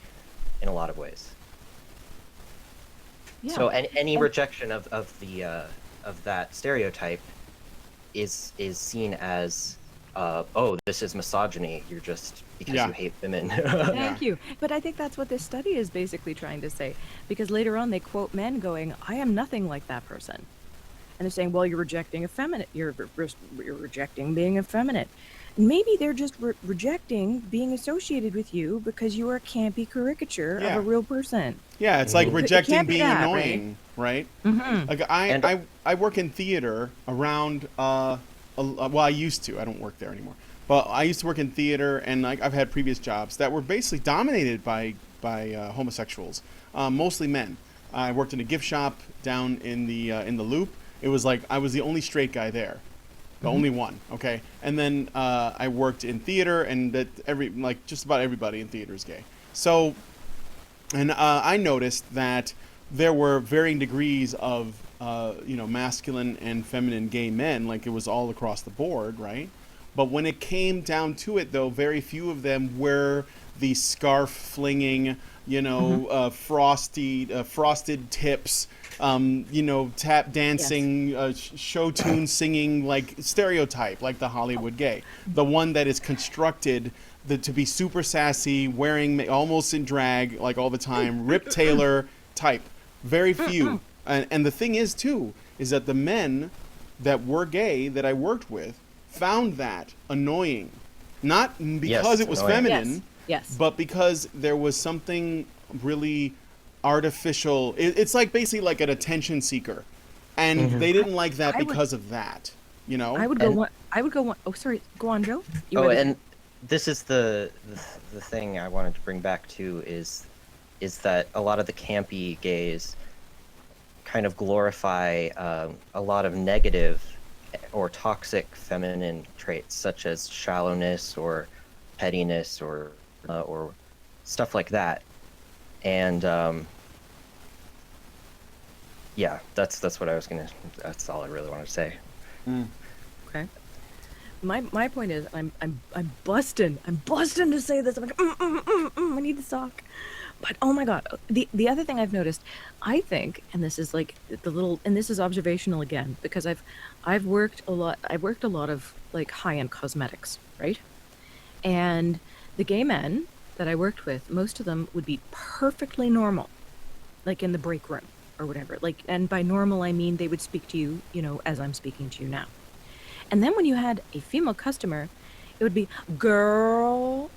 in a lot of ways. Yeah. So any rejection of that stereotype is seen as this is misogyny. You're just because you hate women. Thank you. But I think that's what this study is basically trying to say, because later on they quote men going, "I am nothing like that person," and they're saying, "Well, you're rejecting effeminate. You're rejecting being effeminate." Maybe they're just rejecting being associated with you because you are a campy caricature of a real person. Yeah, it's like rejecting being annoying, right? Like I work in theater around. Well, I used to. I don't work there anymore. But I used to work in theater, and I've had previous jobs that were basically dominated by homosexuals, mostly men. I worked in a gift shop down in the Loop. It was like I was the only straight guy there. The only one, okay? And then I worked in theater, and that just about everybody in theater is gay. So, and I noticed that there were varying degrees of, masculine and feminine gay men, like it was all across the board, right? But when it came down to it, though, very few of them were the scarf flinging, frosted tips, tap dancing, show tune singing, like stereotype, like the Hollywood gay. The one that is constructed to be super sassy, wearing almost in drag, like all the time, Rip Taylor type. Very few. And the thing is, too, is that the men that were gay that I worked with found that annoying. Not because it was feminine, but because there was something really artificial. It's like basically like an attention seeker. And they didn't like that because of that, I would go one. Oh, sorry. Go on, Joe. And this is the thing I wanted to bring back to is is that a lot of the campy gays kind of glorify a lot of negative or toxic feminine traits, such as shallowness or pettiness or stuff like that. And yeah, that's what I was gonna. That's all I really wanted to say. Okay. My point is, I'm busting to say this. I'm like, I need to talk. But oh my god, the other thing I've noticed, I think, and this is like and this is observational again, because I've worked a lot of like high-end cosmetics, right? And the gay men that I worked with, most of them would be perfectly normal, like in the break room or whatever. Like, and by normal I mean they would speak to you, as I'm speaking to you now. And then when you had a female customer, it would be girl,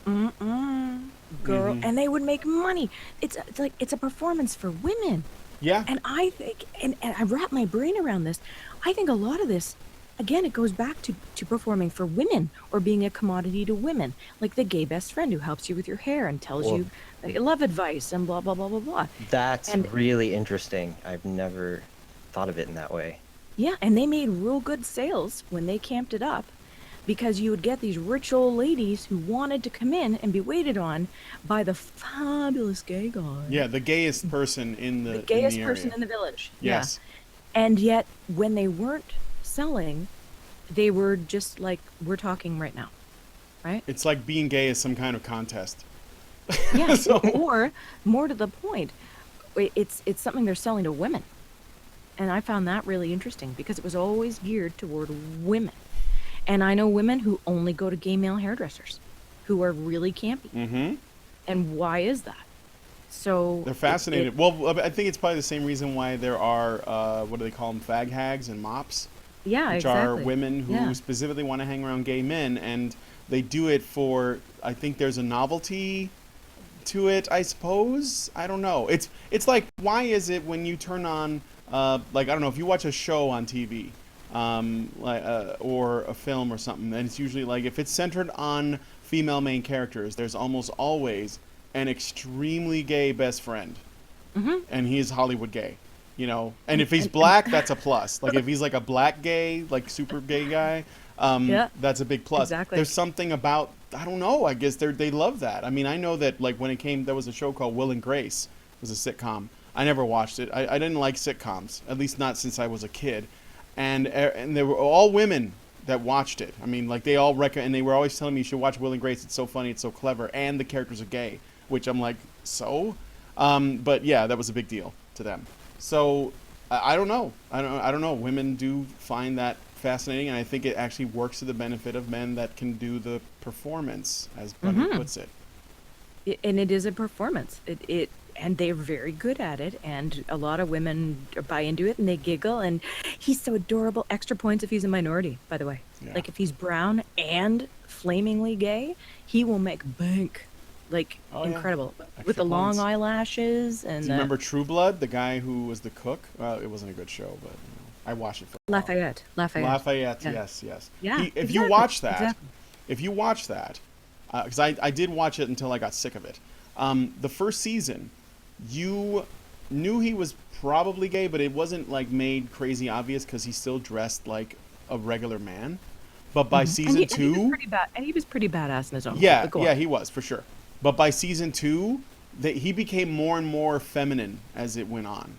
girl, and they would make money. It's like it's a performance for women. Yeah. And I think, and I wrap my brain around this. I think a lot of this, again, it goes back to performing for women or being a commodity to women, like the gay best friend who helps you with your hair and tells you love advice and blah blah blah blah blah. That's really interesting. I've never thought of it in that way. Yeah, and they made real good sales when they camped it up, because you would get these rich old ladies who wanted to come in and be waited on by the fabulous gay guy. Yeah, the gayest person in the gayest in the person area. in the village. Yes. Yeah. And yet, when they weren't selling, they were just like we're talking right now, right? It's like being gay is some kind of contest. Yeah. Or more to the point, it's something they're selling to women. And I found that really interesting because it was always geared toward women. And I know women who only go to gay male hairdressers who are really campy. Mm-hmm. And why is that? So they're fascinated. Well, I think it's probably the same reason why there are, what do they call them, fag hags and mops? Yeah, which exactly. are women who specifically want to hang around gay men. And they do it for, I think there's a novelty to it, I suppose. I don't know. It's like, why is it when you turn on, like, I don't know, if you watch a show on TV, or a film or something, and it's usually like, if it's centered on female main characters, there's almost always an extremely gay best friend. Mm-hmm. And he is Hollywood gay, and if he's black, that's a plus. Like if he's like a black gay, like super gay guy, that's a big plus. Exactly. There's something about, I don't know, I guess they love that. I mean, I know that like when it came, there was a show called Will and Grace. It was a sitcom. I never watched it. I didn't like sitcoms, at least not since I was a kid. And they were all women that watched it. I mean, like they all and they were always telling me you should watch Will and Grace. It's so funny, it's so clever, and the characters are gay. Which I'm like, so? But yeah, that was a big deal to them. So I don't know. I don't know. Women do find that fascinating, and I think it actually works to the benefit of men that can do the performance, as Bunny puts it. And it is a performance. And they're very good at it, and a lot of women buy into it, and they giggle, and he's so adorable. Extra points if he's a minority, by the way. Yeah. Like, if he's brown and flamingly gay, he will make bank. Like, incredible. Yeah. With the long eyelashes. And do you remember True Blood, the guy who was the cook? Well, it wasn't a good show, but I watched it for a while. Lafayette, yeah. Yes. Yeah, if you watch that, because I did watch it until I got sick of it. The first season, you knew he was probably gay, but it wasn't like made crazy obvious because he still dressed like a regular man. But by season 2, he was pretty badass in his own way. Yeah, he was for sure. But by season 2, he became more and more feminine as it went on,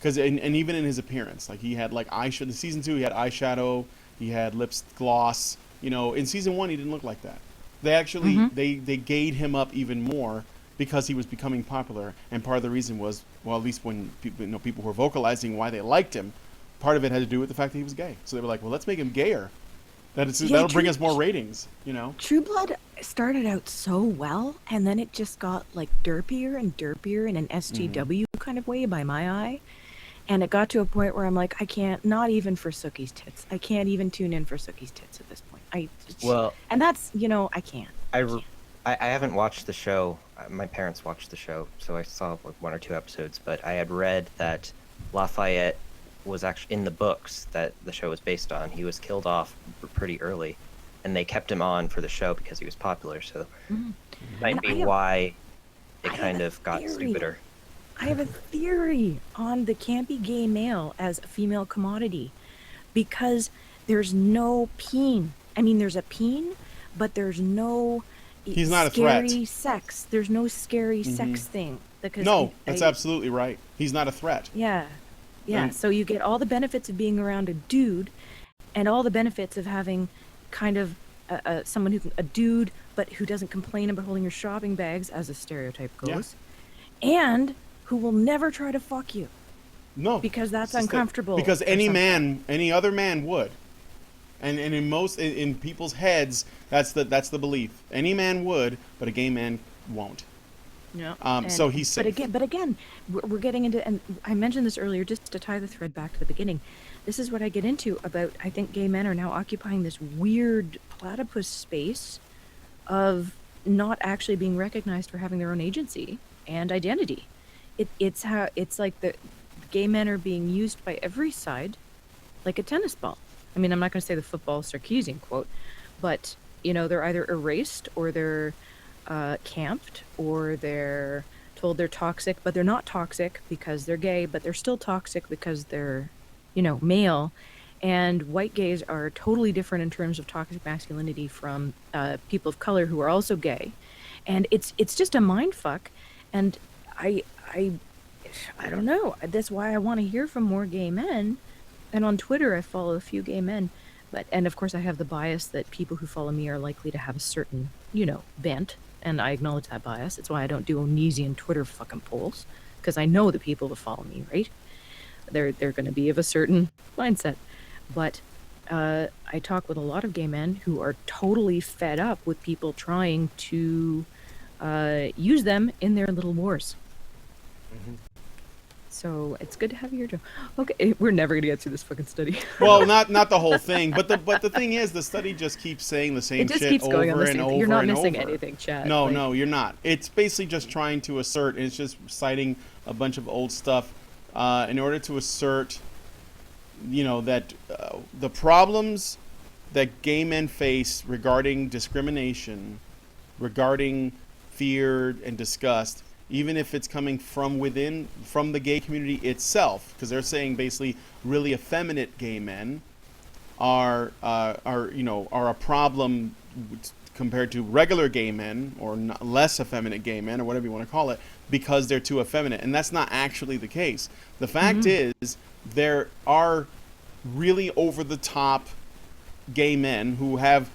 and even in his appearance, like he had like eyeshadow. In season 2, he had eyeshadow, he had lips gloss. In season 1, he didn't look like that. They actually they gayed him up even more, because he was becoming popular, and part of the reason was, well, at least when people were vocalizing why they liked him, part of it had to do with the fact that he was gay. So they were like, well, let's make him gayer. That'll bring us more ratings, True Blood started out so well, and then it just got like derpier and derpier in an SJW kind of way by my eye. And it got to a point where I'm like, I can't, not even for Sookie's tits. I can't even tune in for Sookie's tits at this point. And that's, I can't. I haven't watched the show. My parents watched the show, so I saw like 1 or 2 episodes. But I had read that Lafayette was actually in the books that the show was based on. He was killed off pretty early, and they kept him on for the show because he was popular. So might be why it kind of got stupider. I have a theory on the campy gay male as a female commodity, because there's no peen. I mean, there's a peen, but there's no He's not scary a threat. sex. There's no scary sex thing. Because that's absolutely right. He's not a threat. Yeah. So you get all the benefits of being around a dude, and all the benefits of having kind of someone a dude, but who doesn't complain about holding your shopping bags, as the stereotype goes, and who will never try to fuck you. No, because that's uncomfortable. Because any other man would, and in people's heads, that's the belief. Any man would, but a gay man won't. Yeah. So he's safe. But again, we're getting into, and I mentioned this earlier, just to tie the thread back to the beginning. This is what I get into about. I think gay men are now occupying this weird platypus space of not actually being recognized for having their own agency and identity. It's like the gay men are being used by every side like a tennis ball. I mean, I'm not going to say the football Sarkeesian quote, but they're either erased or they're camped, or they're told they're toxic, but they're not toxic because they're gay, but they're still toxic because they're male. And white gays are totally different in terms of toxic masculinity from people of color who are also gay, and it's just a mind fuck. And I don't know. That's why I want to hear from more gay men. And on Twitter, I follow a few gay men, and of course I have the bias that people who follow me are likely to have a certain bent, and I acknowledge that bias. It's why I don't do Onesian Twitter fucking polls, because I know the people that follow me, right? They're going to be of a certain mindset. But I talk with a lot of gay men who are totally fed up with people trying to use them in their little wars. Mm-hmm. So it's good to have you here, Joe. Okay, we're never gonna get through this fucking study. Well, not the whole thing, but the thing is, the study just keeps saying the same shit over and over. You're not missing anything, Chad. No, you're not. It's basically just trying to assert, and it's just citing a bunch of old stuff in order to assert, that the problems that gay men face regarding discrimination, regarding fear and disgust, even if it's coming from the gay community itself, because they're saying basically really effeminate gay men are a problem compared to regular gay men, or less effeminate gay men, or whatever you want to call it, because they're too effeminate. And that's not actually the case. The fact is, there are really over the top gay men who have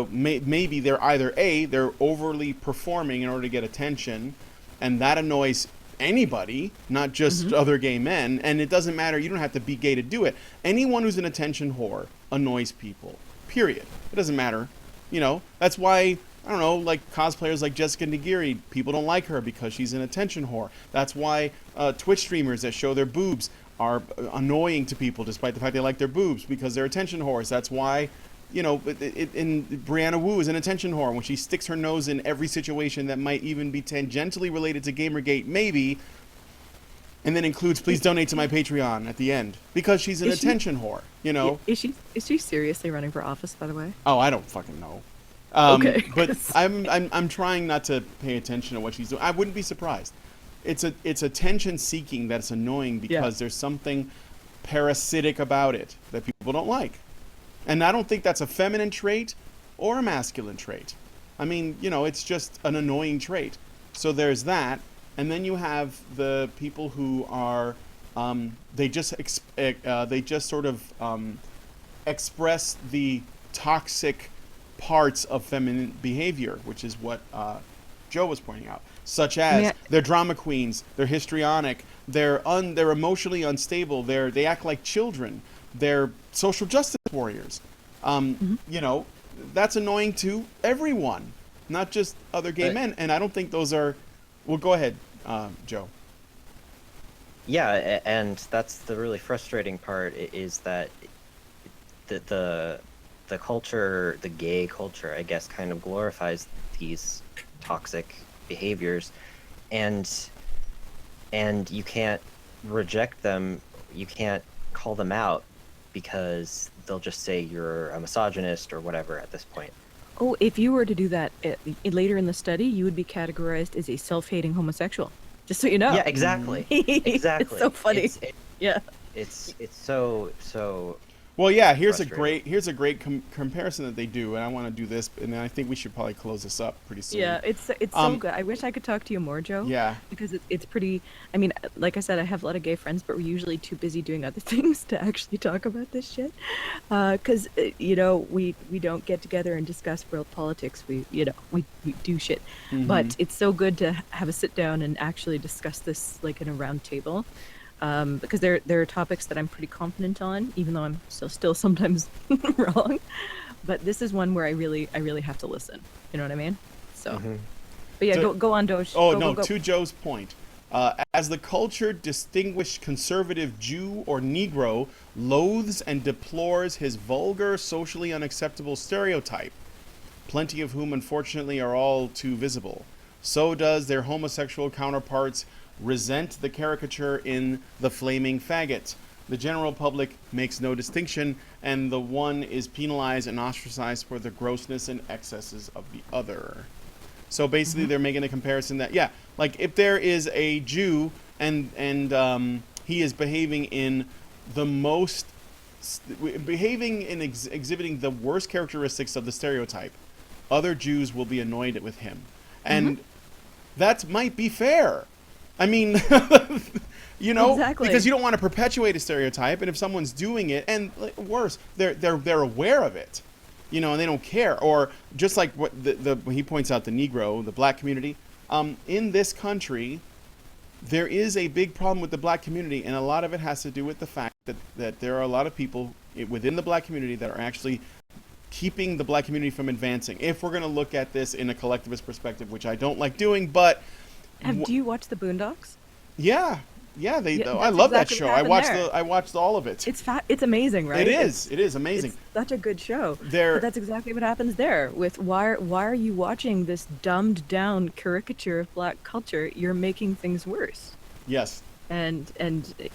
maybe they're either they're overly performing in order to get attention, and that annoys anybody, not just other gay men. And it doesn't matter. You don't have to be gay to do it. Anyone who's an attention whore annoys people, period. It doesn't matter. That's why, I don't know, like cosplayers like Jessica Nigiri, people don't like her because she's an attention whore. That's why Twitch streamers that show their boobs are annoying to people despite the fact they like their boobs, because they're attention whores. That's why Brianna Wu is an attention whore when she sticks her nose in every situation that might even be tangentially related to Gamergate, maybe, and then includes "please donate to my Patreon" at the end, because she's an attention whore. Is she seriously running for office, by the way? Oh, I don't fucking know. Okay, but I'm trying not to pay attention to what she's doing. I wouldn't be surprised. It's attention seeking that's annoying because there's something parasitic about it that people don't like. And I don't think that's a feminine trait or a masculine trait. I mean, it's just an annoying trait. So there's that. And then you have the people who are, they just sort of express the toxic parts of feminine behavior, which is what Joe was pointing out. Such as they're drama queens, they're histrionic, they're emotionally unstable, they act like children. They're social justice warriors. That's annoying to everyone, not just other gay men. And I don't think those are... Well, go ahead, Joe. Yeah, and that's the really frustrating part, is that the culture, the gay culture, I guess, kind of glorifies these toxic behaviors, and you can't reject them, you can't call them out, because they'll just say you're a misogynist or whatever at this point. Oh, if you were to do that later in the study, you would be categorized as a self-hating homosexual. Just so you know. Yeah, exactly. Exactly. It's so funny. Yeah. It's so. Well, yeah. Here's a great comparison that they do, and I want to do this, and then I think we should probably close this up pretty soon. Yeah, it's so good. I wish I could talk to you more, Joe. Yeah. Because it's pretty. I mean, like I said, I have a lot of gay friends, but we're usually too busy doing other things to actually talk about this shit. Because we don't get together and discuss world politics. We do shit. Mm-hmm. But it's so good to have a sit down and actually discuss this like in a round table. Because there are topics that I'm pretty confident on, even though I'm still sometimes wrong. But this is one where I really have to listen. You know what I mean? So, but yeah, go on, Doge. Go. To Joe's point, as the culture distinguished conservative Jew or Negro loathes and deplores his vulgar, socially unacceptable stereotype, plenty of whom unfortunately are all too visible, so does their homosexual counterparts resent the caricature in The Flaming Faggot. The general public makes no distinction, and the one is penalized and ostracized for the grossness and excesses of the other. So basically, they're making a comparison that, yeah, like if there is a Jew and he is behaving in the most, exhibiting the worst characteristics of the stereotype, other Jews will be annoyed with him, and that might be fair. I mean, Exactly. because you don't want to perpetuate a stereotype, and if someone's doing it, and worse, they're aware of it, and they don't care. Or just like what when he points out, the Negro, the black community, in this country, there is a big problem with the black community, and a lot of it has to do with the fact that there are a lot of people within the black community that are actually keeping the black community from advancing. If we're going to look at this in a collectivist perspective, which I don't like doing, but do you watch the Boondocks? Yeah. I love that show. I watched all of it. It's amazing, right? It is amazing. It's such a good show. But that's exactly what happens there. With why are you watching this dumbed down caricature of black culture? You're making things worse. Yes. And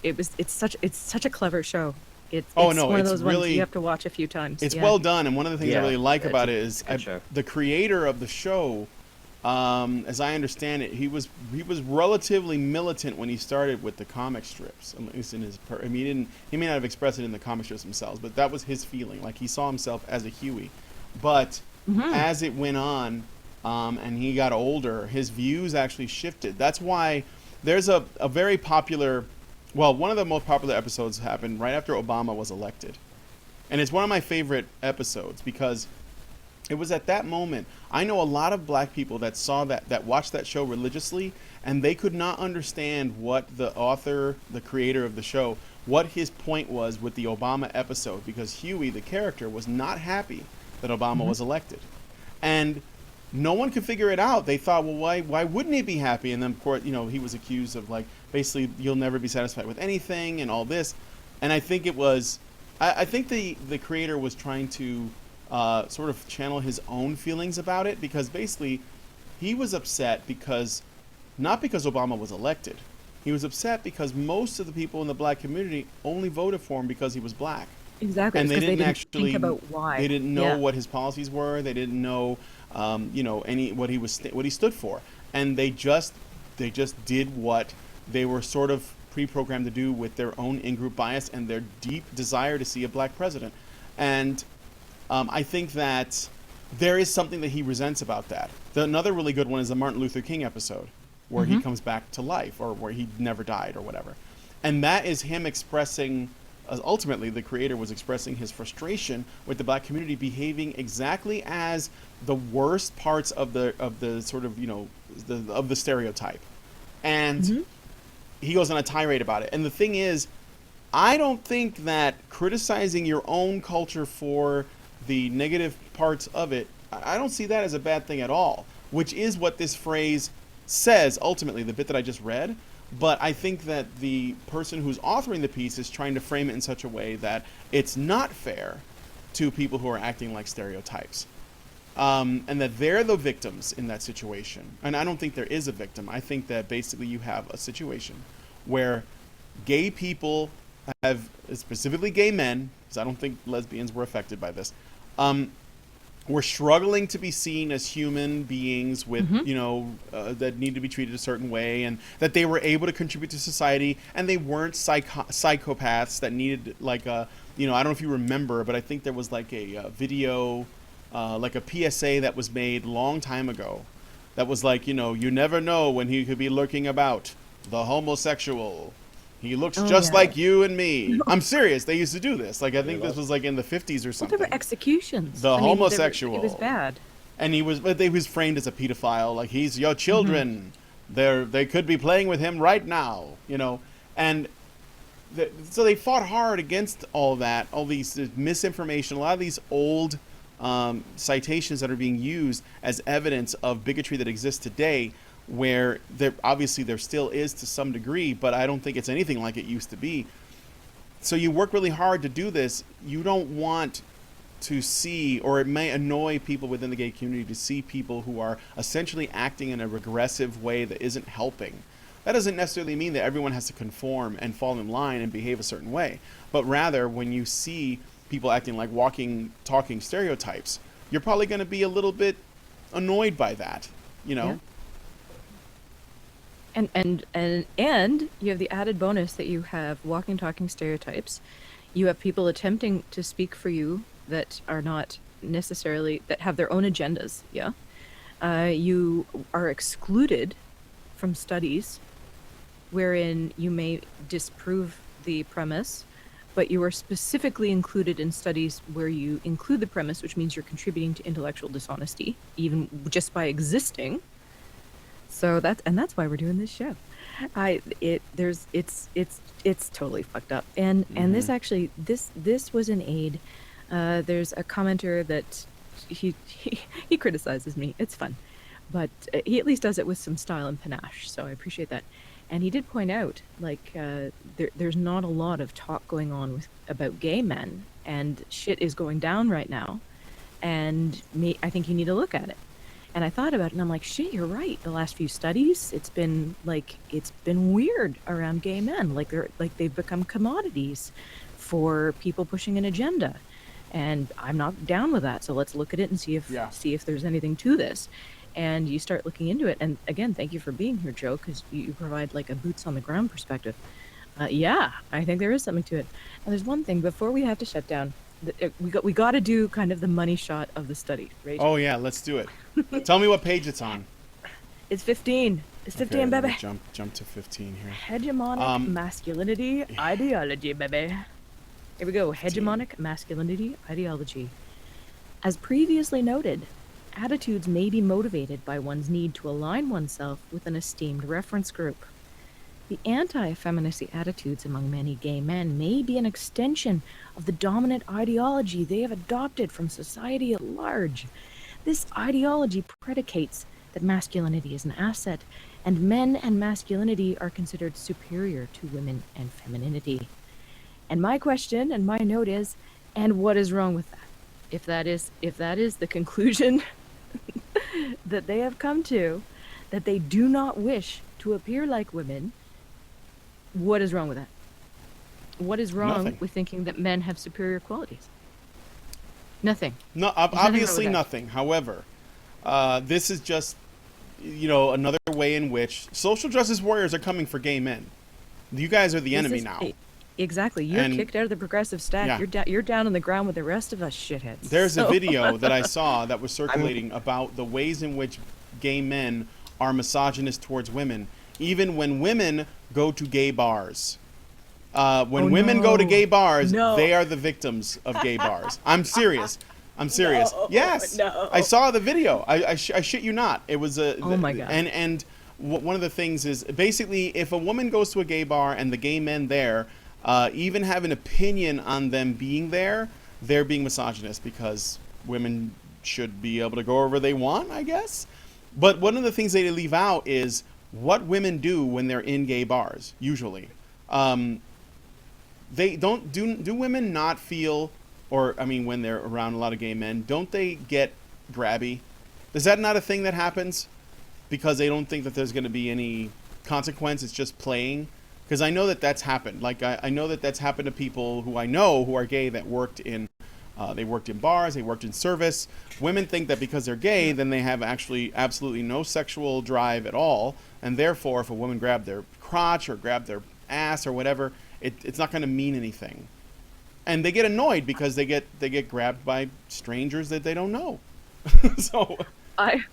it's such a clever show. It's one of those ones you have to watch a few times. It's well done, and one of the things I really like about it is the creator of the show. As I understand it, he was relatively militant when he started with the comic strips. At least in his, he may not have expressed it in the comic strips themselves, but that was his feeling. Like he saw himself as a Huey. But as it went on, and he got older, his views actually shifted. That's why there's a very popular, one of the most popular episodes happened right after Obama was elected, and it's one of my favorite episodes because it was at that moment. I know a lot of black people that saw that watched that show religiously, and they could not understand what the author, the creator of the show, what his point was with the Obama episode, because Huey, the character, was not happy that Obama was elected. And no one could figure it out. They thought, well, why wouldn't he be happy? And then, of course, he was accused of, like, basically, you'll never be satisfied with anything and all this. And I think it was, I think the creator was trying to sort of channel his own feelings about it, because basically he was upset not because Obama was elected. He was upset because most of the people in the black community only voted for him because he was black. Exactly. And they didn't think about why. They didn't know what his policies were. They didn't know, what he stood for. And they just did what they were sort of pre-programmed to do with their own in-group bias and their deep desire to see a black president. And I think that there is something that he resents about that. Another really good one is the Martin Luther King episode, where he comes back to life, or where he never died, or whatever. And that is him expressing, ultimately the creator was expressing his frustration with the black community behaving exactly as the worst parts of the sort of, of the stereotype. And he goes on a tirade about it. And the thing is, I don't think that criticizing your own culture for the negative parts of it, I don't see that as a bad thing at all, which is what this phrase says ultimately, the bit that I just read. But I think that the person who's authoring the piece is trying to frame it in such a way that it's not fair to people who are acting like stereotypes, and that they're the victims in that situation. And I don't think there is a victim. I think that basically you have a situation where gay people specifically gay men, because I don't think lesbians were affected by this, were struggling to be seen as human beings with, that need to be treated a certain way, and that they were able to contribute to society, and they weren't psychopaths that needed like a, I don't know if you remember, but I think there was like a video, like a PSA that was made a long time ago that was like, you never know when he could be lurking about, the homosexual. He looks just like you and me. I'm serious. They used to do this. Like, I think this was like in the 50s or something. Well, there were executions. The homosexual. It was bad. And he was framed as a pedophile. Like, he's your children. They could be playing with him right now, And so they fought hard against all that, all these misinformation, a lot of these old citations that are being used as evidence of bigotry that exists today, where obviously there still is to some degree, but I don't think it's anything like it used to be. So you work really hard to do this. You don't want to see, or it may annoy people within the gay community to see people who are essentially acting in a regressive way that isn't helping. That doesn't necessarily mean that everyone has to conform and fall in line and behave a certain way, but rather when you see people acting like walking, talking stereotypes, you're probably going to be a little bit annoyed by that, Yeah. And you have the added bonus that you have walking, talking stereotypes. You have people attempting to speak for you that are not necessarily, that have their own agendas. Yeah. You are excluded from studies wherein you may disprove the premise, but you are specifically included in studies where you include the premise, which means you're contributing to intellectual dishonesty, even just by existing. So that's why we're doing this show. It's totally fucked up. And this actually this was an aid. There's a commenter that he criticizes me. It's fun, but he at least does it with some style and panache. So I appreciate that. And he did point out, like, there's not a lot of talk going on about gay men, and shit is going down right now. And I think you need to look at it. And I thought about it, and I'm like, shit, you're right. The last few studies, it's been weird around gay men. Like they've become commodities for people pushing an agenda. And I'm not down with that. So let's look at it and see if there's anything to this. And you start looking into it. And again, thank you for being here, Joe, because you provide like a boots on the ground perspective. Yeah, I think there is something to it. And there's one thing before we have to shut down. We got to do kind of the money shot of the study, right? Oh yeah, let's do it. Tell me what page it's on. It's 15. It's 15, baby. Jump to 15 here. Hegemonic masculinity ideology, baby. Here we go. Hegemonic masculinity ideology. As previously noted, attitudes may be motivated by one's need to align oneself with an esteemed reference group. The anti-femininity attitudes among many gay men may be an extension of the dominant ideology they have adopted from society at large. This ideology predicates that masculinity is an asset, and men and masculinity are considered superior to women and femininity. And my question and my note is, and what is wrong with that? If that is the conclusion that they have come to, that they do not wish to appear like women, what is wrong with that? What is wrong Nothing. with thinking that men have superior qualities? Nothing. No, obviously nothing. However, this is just, another way in which social justice warriors are coming for gay men. You guys are the enemy now. Exactly. You're kicked out of the progressive stack. Yeah. You're down on the ground with the rest of us shitheads. There's a video that I saw that was circulating about the ways in which gay men are misogynist towards women, even when women go to gay bars. When women go to gay bars, they are the victims of gay bars. I'm serious. No. Yes. No. I saw the video. I shit you not. It was a. Oh my God. And one of the things is basically if a woman goes to a gay bar and the gay men there even have an opinion on them being there, they're being misogynist because women should be able to go wherever they want, I guess. But one of the things they leave out is what women do when they're in gay bars, usually. They don't do women not feel, or I mean when they're around a lot of gay men, don't they get grabby? Is that not a thing that happens because they don't think that there's going to be any consequence? It's just playing. Because I know that that's happened. Like I know that that's happened to people who I know who are gay that worked in They worked in bars. They worked in service. Women think that because they're gay, then they have actually absolutely no sexual drive at all, and therefore, if a woman grabbed their crotch or grabbed their ass or whatever, it's not going to mean anything. And they get annoyed because they get grabbed by strangers that they don't know. So I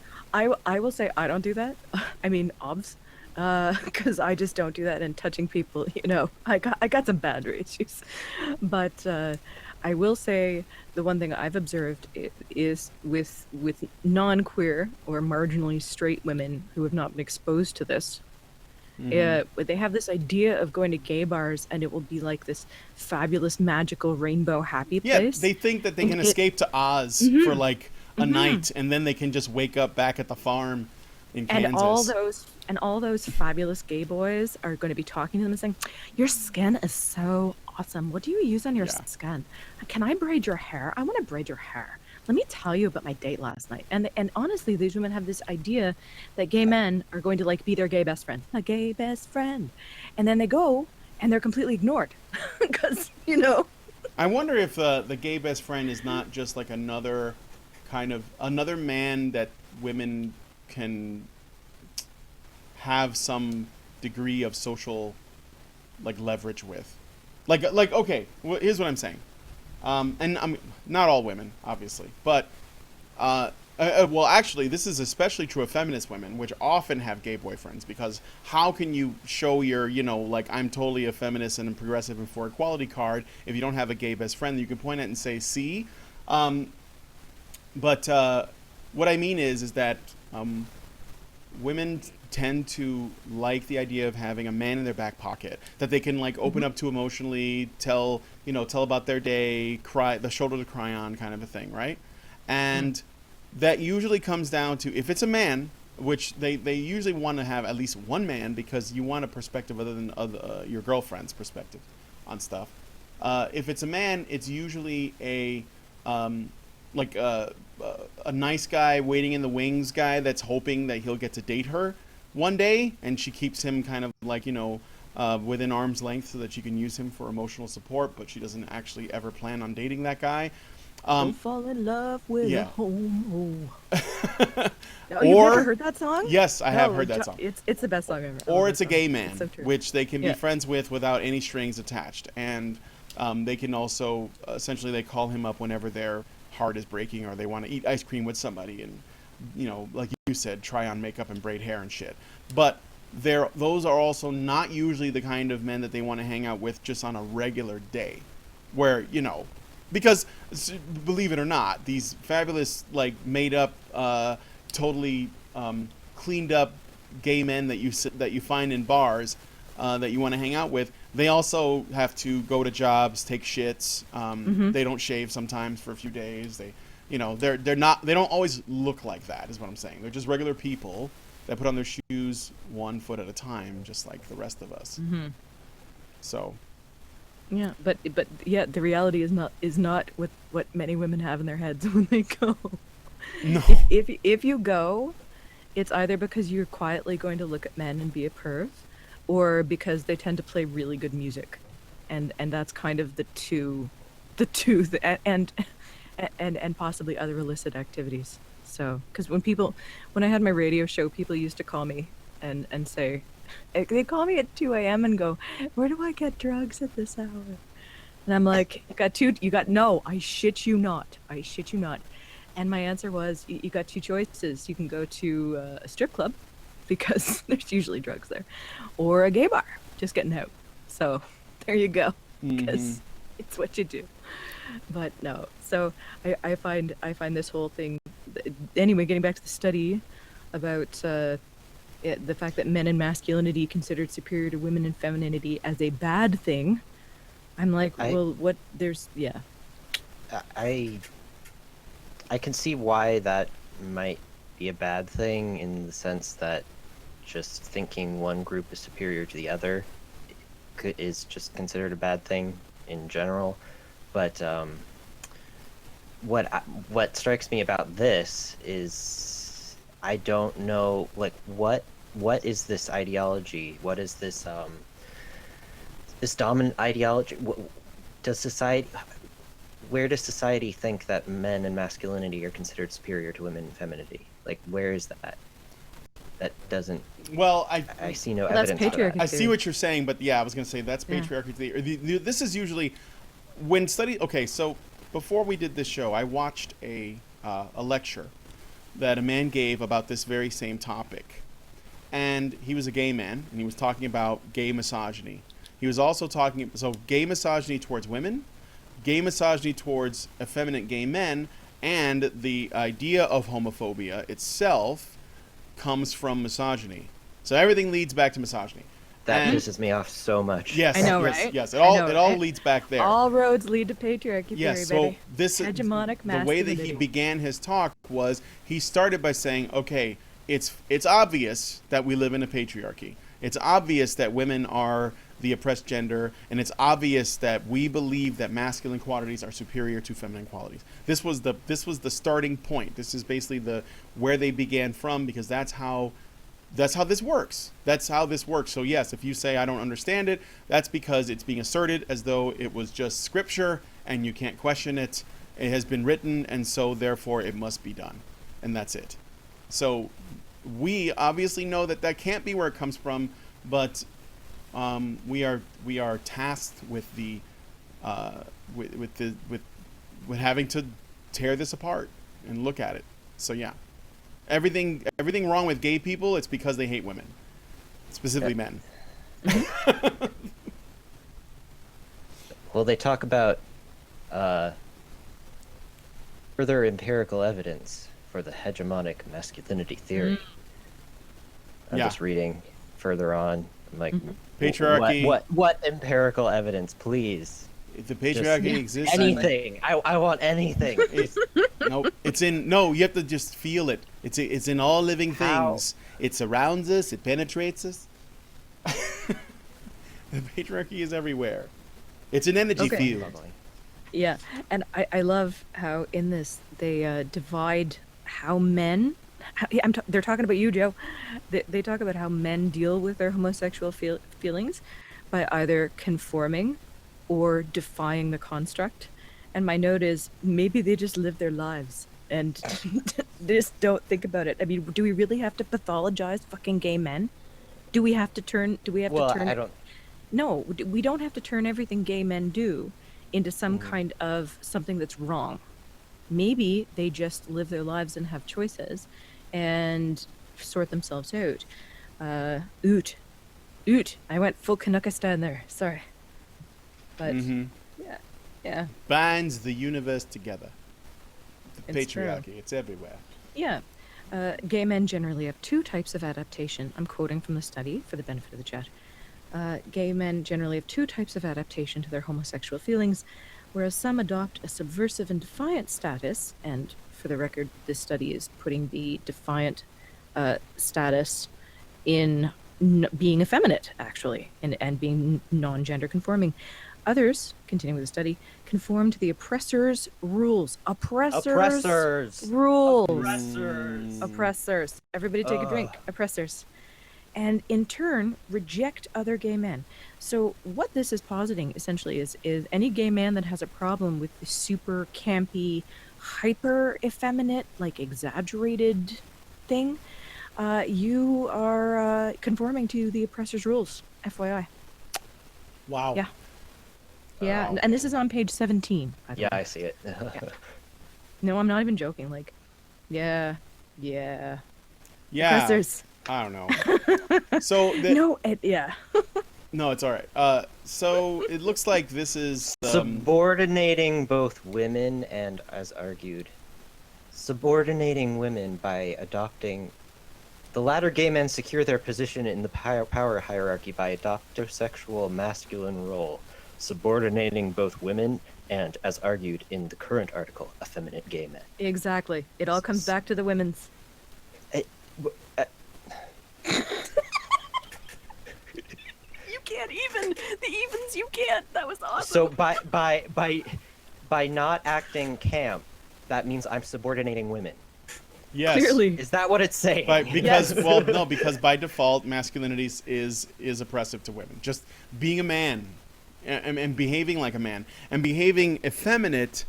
will say I don't do that. I mean, obs, because I just don't do that. And touching people, I got some boundary issues. But I will say the one thing I've observed is with non-queer or marginally straight women who have not been exposed to this. They have this idea of going to gay bars and it will be like this fabulous, magical, rainbow, happy place. Yeah, they think that they can escape to Oz for like a night, and then they can just wake up back at the farm in Kansas. And all those fabulous gay boys are going to be talking to them and saying, "Your skin is so awesome. What do you use on your skin? Can I braid your hair? I want to braid your hair. Let me tell you about my date last night." And honestly, these women have this idea that gay men are going to like be their gay best friend, a gay best friend, and then they go and they're completely ignored because I wonder if the gay best friend is not just like another man that women can have some degree of social like leverage with, like okay, well, here's what I'm saying. And I'm not all women, obviously, but well, actually, this is especially true of feminist women, which often have gay boyfriends. Because how can you show your, like, I'm totally a feminist and a progressive and for equality card if you don't have a gay best friend that you can point at and say, see? But what I mean is that women tend to like the idea of having a man in their back pocket that they can like open up to emotionally, tell about their day, cry, the shoulder to cry on kind of a thing, right? And that usually comes down to, if it's a man, which they usually want to have at least one man because you want a perspective other than your girlfriend's perspective on stuff. If it's a man, it's usually a nice guy waiting in the wings guy that's hoping that he'll get to date her one day, and she keeps him kind of like, within arm's length so that she can use him for emotional support, but she doesn't actually ever plan on dating that guy. Don't fall in love with a homo. You've never heard that song? Yes, I have heard that song. It's the best song ever. Or it's a gay man, so which they can be friends with without any strings attached. And they can also, essentially, they call him up whenever their heart is breaking or they want to eat ice cream with somebody and, like you said, try on makeup and braid hair and shit. But those are also not usually the kind of men that they want to hang out with just on a regular day. Where, because, believe it or not, these fabulous, like, made-up, totally cleaned up gay men that you find in bars that you want to hang out with, they also have to go to jobs, take shits. They don't shave sometimes for a few days. They don't always look like that, is what I'm saying. They're just regular people that put on their shoes one foot at a time, just like the rest of us. So. Yeah, but yeah, the reality is not what many women have in their heads when they go. No. If you go, it's either because you're quietly going to look at men and be a perv, or because they tend to play really good music, and that's kind of the two, and possibly other illicit activities. So, because when I had my radio show, people used to call me and say, they call me at 2 a.m. and go, "Where do I get drugs at this hour?" And I'm like, no, I shit you not. And my answer was, you got two choices. You can go to a strip club, because there's usually drugs there, or a gay bar, just getting out. So there you go, because it's what you do. But no, so I find this whole thing, anyway, getting back to the study about the fact that men and masculinity considered superior to women and femininity as a bad thing. I'm like, I can see why that might be a bad thing, in the sense that just thinking one group is superior to the other is just considered a bad thing in general. But what strikes me about this is, I don't know, like, what is this ideology? What is this this dominant ideology? Does society, where does society think that men and masculinity are considered superior to women and femininity? Like, where is that? That doesn't. Well, I see no that's evidence for that. I see what you're saying, but yeah, I was going to say that's patriarchy theory. This is usually when study. Okay, so before we did this show, I watched a lecture that a man gave about this very same topic, and he was a gay man, and he was talking about gay misogyny. He was also talking gay misogyny towards women, gay misogyny towards effeminate gay men, and the idea of homophobia itself comes from misogyny. So everything leads back to misogyny. That pisses me off so much. Yes, I know, yes, right? yes. It all leads back there. All roads lead to patriarchy yes, theory, so baby. this Hegemonic the way that he masculinity. began his talk was he started by saying, okay, it's obvious that we live in a patriarchy. It's obvious that women are the oppressed gender, and it's obvious that we believe that masculine qualities are superior to feminine qualities. This was the starting point. This is basically where they began from, because that's how this works. That's how this works. So yes, if you say I don't understand it, that's because it's being asserted as though it was just scripture and you can't question it. It has been written, and so therefore it must be done, and that's it. So we obviously know that can't be where it comes from, but we are tasked with with having to tear this apart and look at it. So yeah, everything wrong with gay people, it's because they hate women, specifically men. Well, they talk about further empirical evidence for the hegemonic masculinity theory. I'm just reading further on. I'm like, patriarchy. What empirical evidence, please? If the patriarchy exists, anything. I want anything. No, you have to just feel it. It's in all living things. How? It surrounds us. It penetrates us. The patriarchy is everywhere. It's an energy field. Yeah, and I love how in this they divide how men. They're talking about you, Joe. They talk about how men deal with their homosexual feelings by either conforming or defying the construct. And my note is maybe they just live their lives and just don't think about it. I mean, do we really have to pathologize fucking gay men? Do we have to turn? I don't. No, we don't have to turn everything gay men do into some kind of something that's wrong. Maybe they just live their lives and have choices and sort themselves out. Oot. I went full Canuckistan there. Sorry. But, yeah. Binds the universe together. The It's patriarchy. true. It's everywhere. Yeah. Gay men generally have two types of adaptation. I'm quoting from the study for the benefit of the chat. Gay men generally have two types of adaptation to their homosexual feelings, whereas some adopt a subversive and defiant status, and for the record, this study is putting the defiant status in being effeminate, actually, and being non-gender conforming. Others, continuing with the study, conform to the oppressor's rules. Oppressors. Rules. Oppressors. Everybody take a drink. Oppressors. And in turn, reject other gay men. So what this is positing, essentially, is any gay man that has a problem with the super campy, hyper effeminate, like exaggerated thing, you are conforming to the oppressor's rules. FYI. Wow. Yeah. Yeah, and this is on page 17. Yeah, I see it. Yeah. No, I'm not even joking. Like, yeah. Oppressors. I don't know. So yeah. No, it's all right. So it looks like this is subordinating both women and, as argued, subordinating women by adopting. The latter gay men secure their position in the power hierarchy by adoptosexual masculine role, subordinating both women and, as argued in the current article, effeminate gay men. Exactly. It all comes back to the women's. You can't even the evens. You can't. That was awesome. So by not acting camp, that means I'm subordinating women. Yes. Clearly. Is that what it's saying? Because by default, masculinity is oppressive to women. Just being a man and behaving like a man and behaving effeminate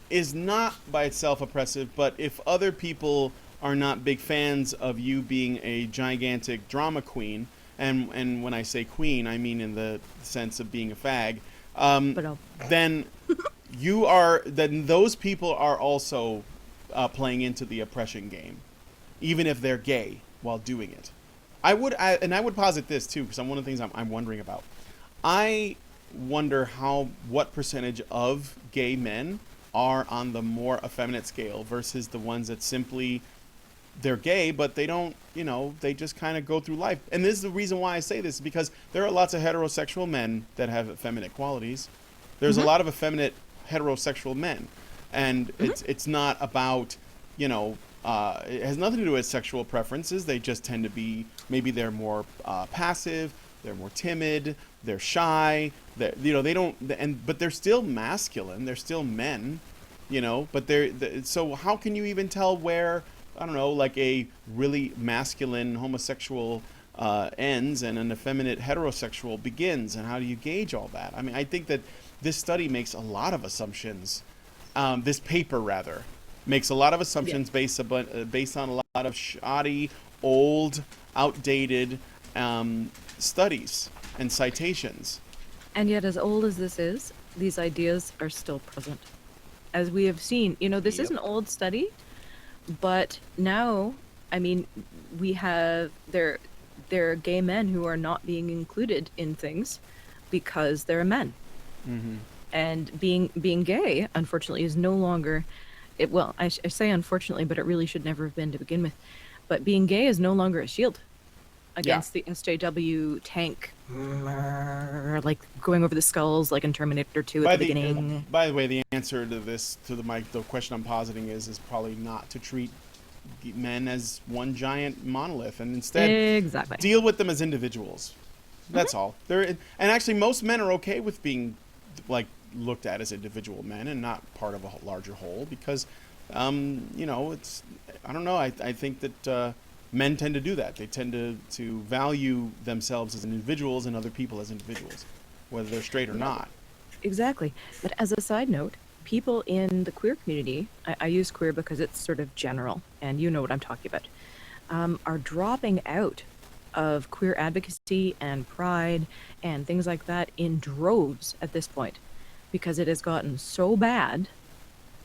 is not by itself oppressive, but if other people are not big fans of you being a gigantic drama queen, and when I say queen, I mean in the sense of being a fag, then then those people are also playing into the oppression game, even if they're gay while doing it. I would posit this too, because one of the things I'm wondering about. I wonder what percentage of gay men are on the more effeminate scale versus the ones that simply they're gay, but they don't, they just kind of go through life. And this is the reason why I say this, because there are lots of heterosexual men that have effeminate qualities. There's a lot of effeminate heterosexual men, and it's not about, it has nothing to do with sexual preferences. They just tend to be, maybe they're more passive, they're more timid, they're shy, they don't, but they're still masculine, they're still men, but so how can you even tell where, I don't know, like a really masculine homosexual ends and an effeminate heterosexual begins, and how do you gauge all that? I mean, I think that this study makes a lot of assumptions. This paper, rather, makes a lot of assumptions based on a lot of shoddy, old, outdated studies and citations. And yet, as old as this is, these ideas are still present. As we have seen, this is an old study, but now, I mean, we have there are gay men who are not being included in things because they're men. Mm-hmm. And being gay, unfortunately, is no longer, I say unfortunately, but it really should never have been to begin with. But being gay is no longer a shield against the SJW tank, like going over the skulls like in Terminator 2 at the beginning. By the way, the answer to this, the question I'm positing is probably not to treat men as one giant monolith, and instead deal with them as individuals. That's all. And actually, most men are okay with being looked at as individual men and not part of a larger whole, because it's, I don't know, I think that men tend to do that. They tend to value themselves as individuals and other people as individuals, whether they're straight or not. Exactly. But as a side note, people in the queer community, I use queer because it's sort of general, and you know what I'm talking about, are dropping out of queer advocacy and pride and things like that in droves at this point, because it has gotten so bad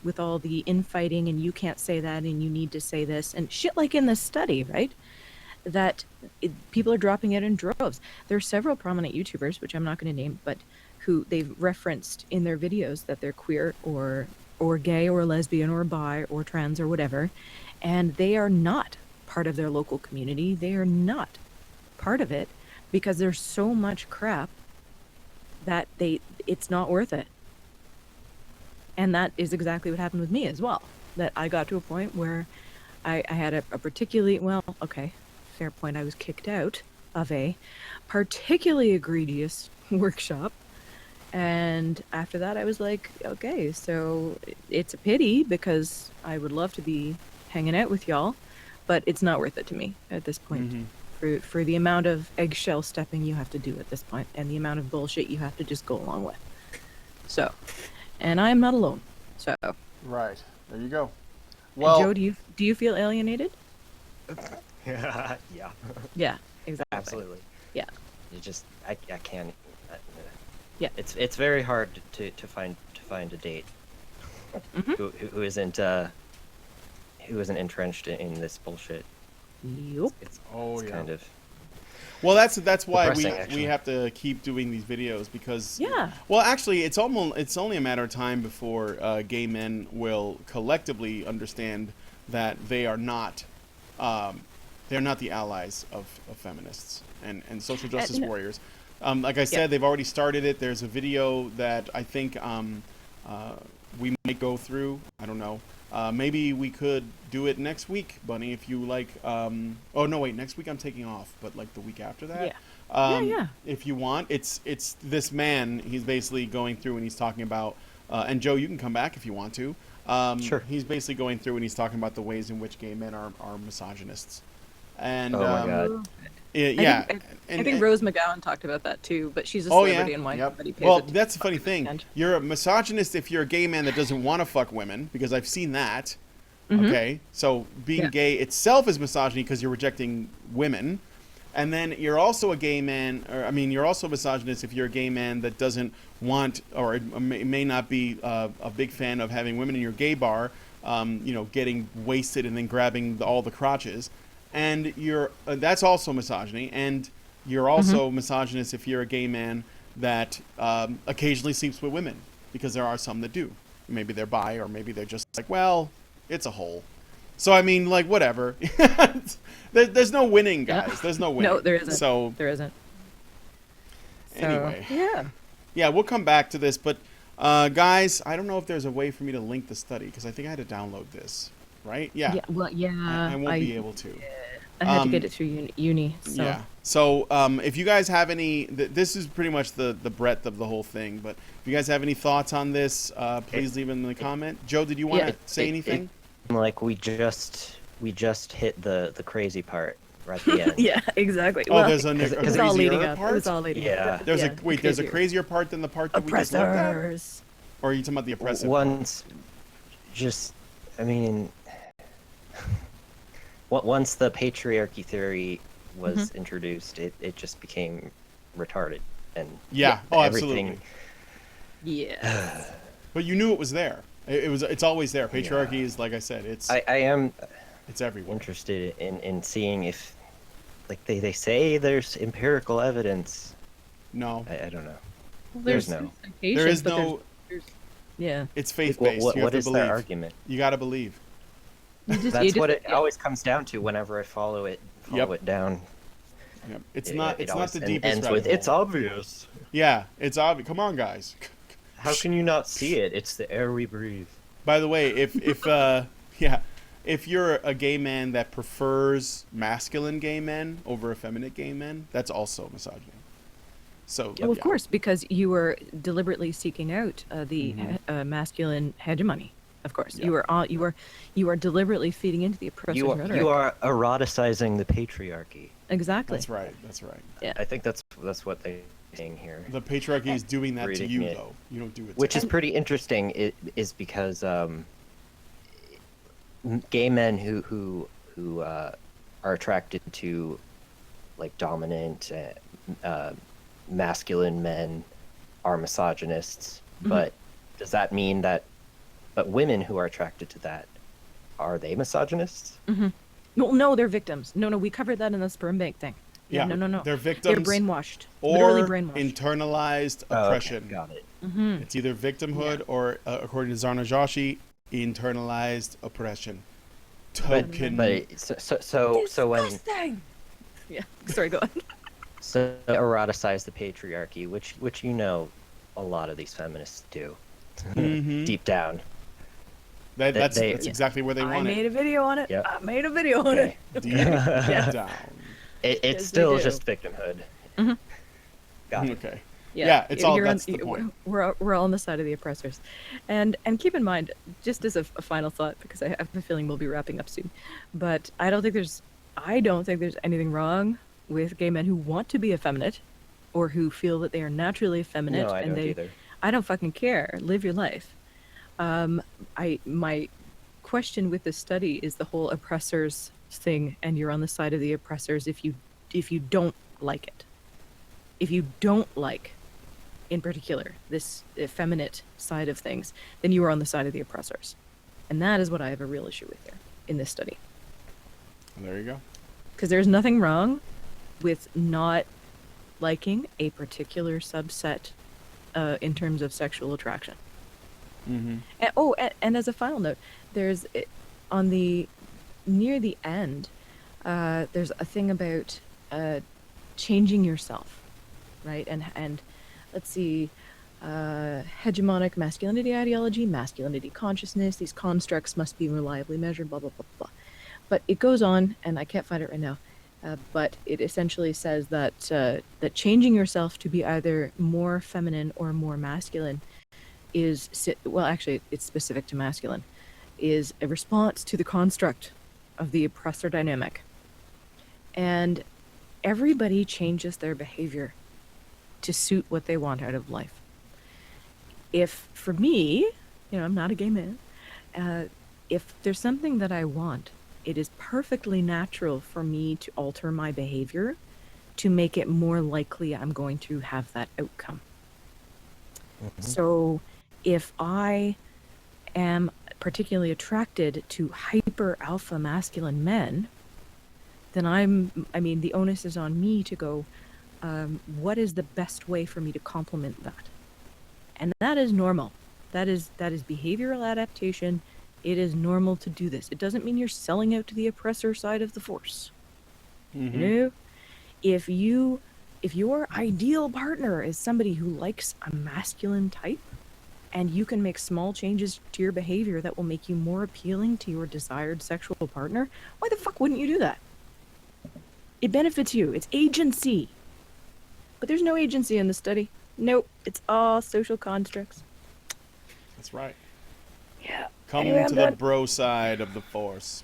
with all the infighting and you can't say that and you need to say this and shit like in this study, right? That people are dropping out in droves. There are several prominent YouTubers, which I'm not going to name, but who they've referenced in their videos that they're queer or gay or lesbian or bi or trans or whatever, and they are not part of their local community. They are not part of it because there's so much crap that it's not worth it. And that is exactly what happened with me as well. That I got to a point where I had a particularly, fair point, I was kicked out of a particularly egregious workshop. And after that, I was like, okay, so it's a pity because I would love to be hanging out with y'all, but it's not worth it to me at this point. Mm-hmm. For the amount of eggshell stepping you have to do at this point and the amount of bullshit you have to just go along with. So, and I'm not alone. So. Right. There you go. Well, Joe, do you feel alienated? Yeah. Yeah, exactly. Absolutely. Yeah. You just I can't. Yeah. It's very hard to find a date who isn't entrenched in this bullshit. Yep. It's kind of. Well, that's why we have to keep doing these videos, because well, actually, it's only a matter of time before gay men will collectively understand that they are not the allies of feminists and social justice warriors. Like I said, they've already started it. There's a video that I think we might go through. I don't know. Maybe we could do it next week, Bunny, if you like. Oh no, wait. Next week I'm taking off, but like the week after that. Yeah. If you want, it's this man. He's basically going through and he's talking about. And Joe, you can come back if you want to. Sure. He's basically going through and he's talking about the ways in which gay men are misogynists. And oh my god. Yeah. I think Rose McGowan talked about that too, but she's a celebrity and why nobody pays Well, attention. that's the funny thing. You're a misogynist if you're a gay man that doesn't want to fuck women, because I've seen that. Okay, so being gay itself is misogyny because you're rejecting women. And then you're also a gay man, you're also a misogynist if you're a gay man that doesn't want or may not be a big fan of having women in your gay bar, getting wasted and then grabbing all the crotches. And that's also misogyny. And you're also misogynist if you're a gay man that occasionally sleeps with women, because there are some that do. Maybe they're bi, or maybe they're just like, well, it's a hole. So I mean, like, whatever. There's no winning, guys. There's no winning. No, there isn't. So there isn't. Anyway, yeah, we'll come back to this, but guys, I don't know if there's a way for me to link the study, because I think I had to download this, right? Yeah. Well, I won't be able to. I had to get it through uni. So. Yeah. So if you guys have any, this is pretty much the breadth of the whole thing. But if you guys have any thoughts on this, please leave them in the comment. Joe, did you want to say anything? Like we just hit the crazy part right at the end. Yeah, exactly. Oh, well, there's a it's all leading up. part? It was all leading up. There's a crazier part than the part that we just looked at? Or are you talking about the oppressive once the patriarchy theory was introduced, it just became retarded and everything. Absolutely. Yeah. But you knew it was there. It's always there. Patriarchy is, like I said, it's everywhere. Interested in seeing if, like, they say there's empirical evidence. No. I don't know. Well, there's no. There is no. Yeah. It's faith-based. What is their argument? You got to believe. That's what it always comes down to whenever I follow it down. Yep. It's not the deepest. Ends with it's obvious. Yeah, it's obvious. Come on, guys. How can you not see it? It's the air we breathe. By the way, if you're a gay man that prefers masculine gay men over effeminate gay men, that's also misogyny. So, of course, because you were deliberately seeking out the masculine hegemony. Of course, you are deliberately feeding into the oppressive rhetoric. You are eroticizing the patriarchy. Exactly. That's right. Yeah. I think that's what they're saying here. The patriarchy is doing that to you, though. You don't do it. Which is pretty interesting. Is because gay men who are attracted to, like, dominant masculine men are misogynists. But does that mean that? But women who are attracted to that, are they misogynists? Well, no, they're victims. No, we covered that in the sperm bank thing. Yeah, no. They're victims. They're brainwashed. Or literally brainwashed. Internalized oppression. Okay, got it. It's either victimhood or, according to Zarna Joshi, internalized oppression. Token. So when. Yeah. Sorry, go on. So eroticize the patriarchy, which a lot of these feminists do. Deep down. That's exactly where they want it. I made a video on it. Yep. I made a video on it. Deep down. It's still just victimhood. Got it. Okay. Yeah, it's all that's the point. We're all on the side of the oppressors, and keep in mind, just as a final thought, because I have a feeling we'll be wrapping up soon, but I don't think there's anything wrong with gay men who want to be effeminate, or who feel that they are naturally effeminate. No, I don't either. I don't fucking care. Live your life. My question with this study is the whole oppressors thing, and you're on the side of the oppressors if you don't like it. If you don't like, in particular, this effeminate side of things, then you are on the side of the oppressors. And that is what I have a real issue with here in this study. There you go. Because there's nothing wrong with not liking a particular subset in terms of sexual attraction. And as a final note, there's near the end, there's a thing about changing yourself, right? And let's see, hegemonic masculinity ideology, masculinity consciousness, these constructs must be reliably measured, blah, blah, blah, blah. But it goes on, and I can't find it right now, but it essentially says that that changing yourself to be either more feminine or more masculine actually it's specific to masculine, is a response to the construct of the oppressor dynamic. And everybody changes their behavior to suit what they want out of life. If, for me, I'm not a gay man, if there's something that I want, it is perfectly natural for me to alter my behavior to make it more likely I'm going to have that outcome. Mm-hmm. So if I am particularly attracted to hyper alpha masculine men, then the onus is on me to go, what is the best way for me to complement that? And that is normal. That is behavioral adaptation. It is normal to do this. It doesn't mean you're selling out to the oppressor side of the force. Mm-hmm. No. If your ideal partner is somebody who likes a masculine type, and you can make small changes to your behavior that will make you more appealing to your desired sexual partner, why the fuck wouldn't you do that? It benefits you. It's agency. But there's no agency in the study. Nope. It's all social constructs. That's right. Yeah. Come to the bro side of the force.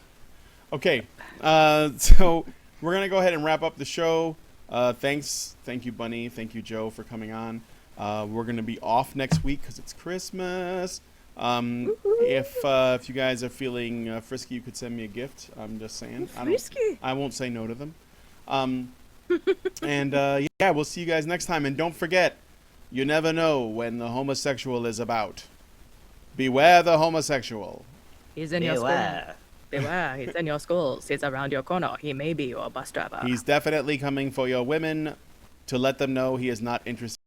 Okay. So we're going to go ahead and wrap up the show. Thank you, Bunny. Thank you, Joe, for coming on. We're going to be off next week because it's Christmas. If you guys are feeling frisky, you could send me a gift. I'm just saying. Frisky? I won't say no to them. Yeah, we'll see you guys next time. And don't forget, you never know when the homosexual is about. Beware the homosexual. He's in your school. Beware, he's in your schools. He's around your corner. He may be your bus driver. He's definitely coming for your women to let them know he is not interested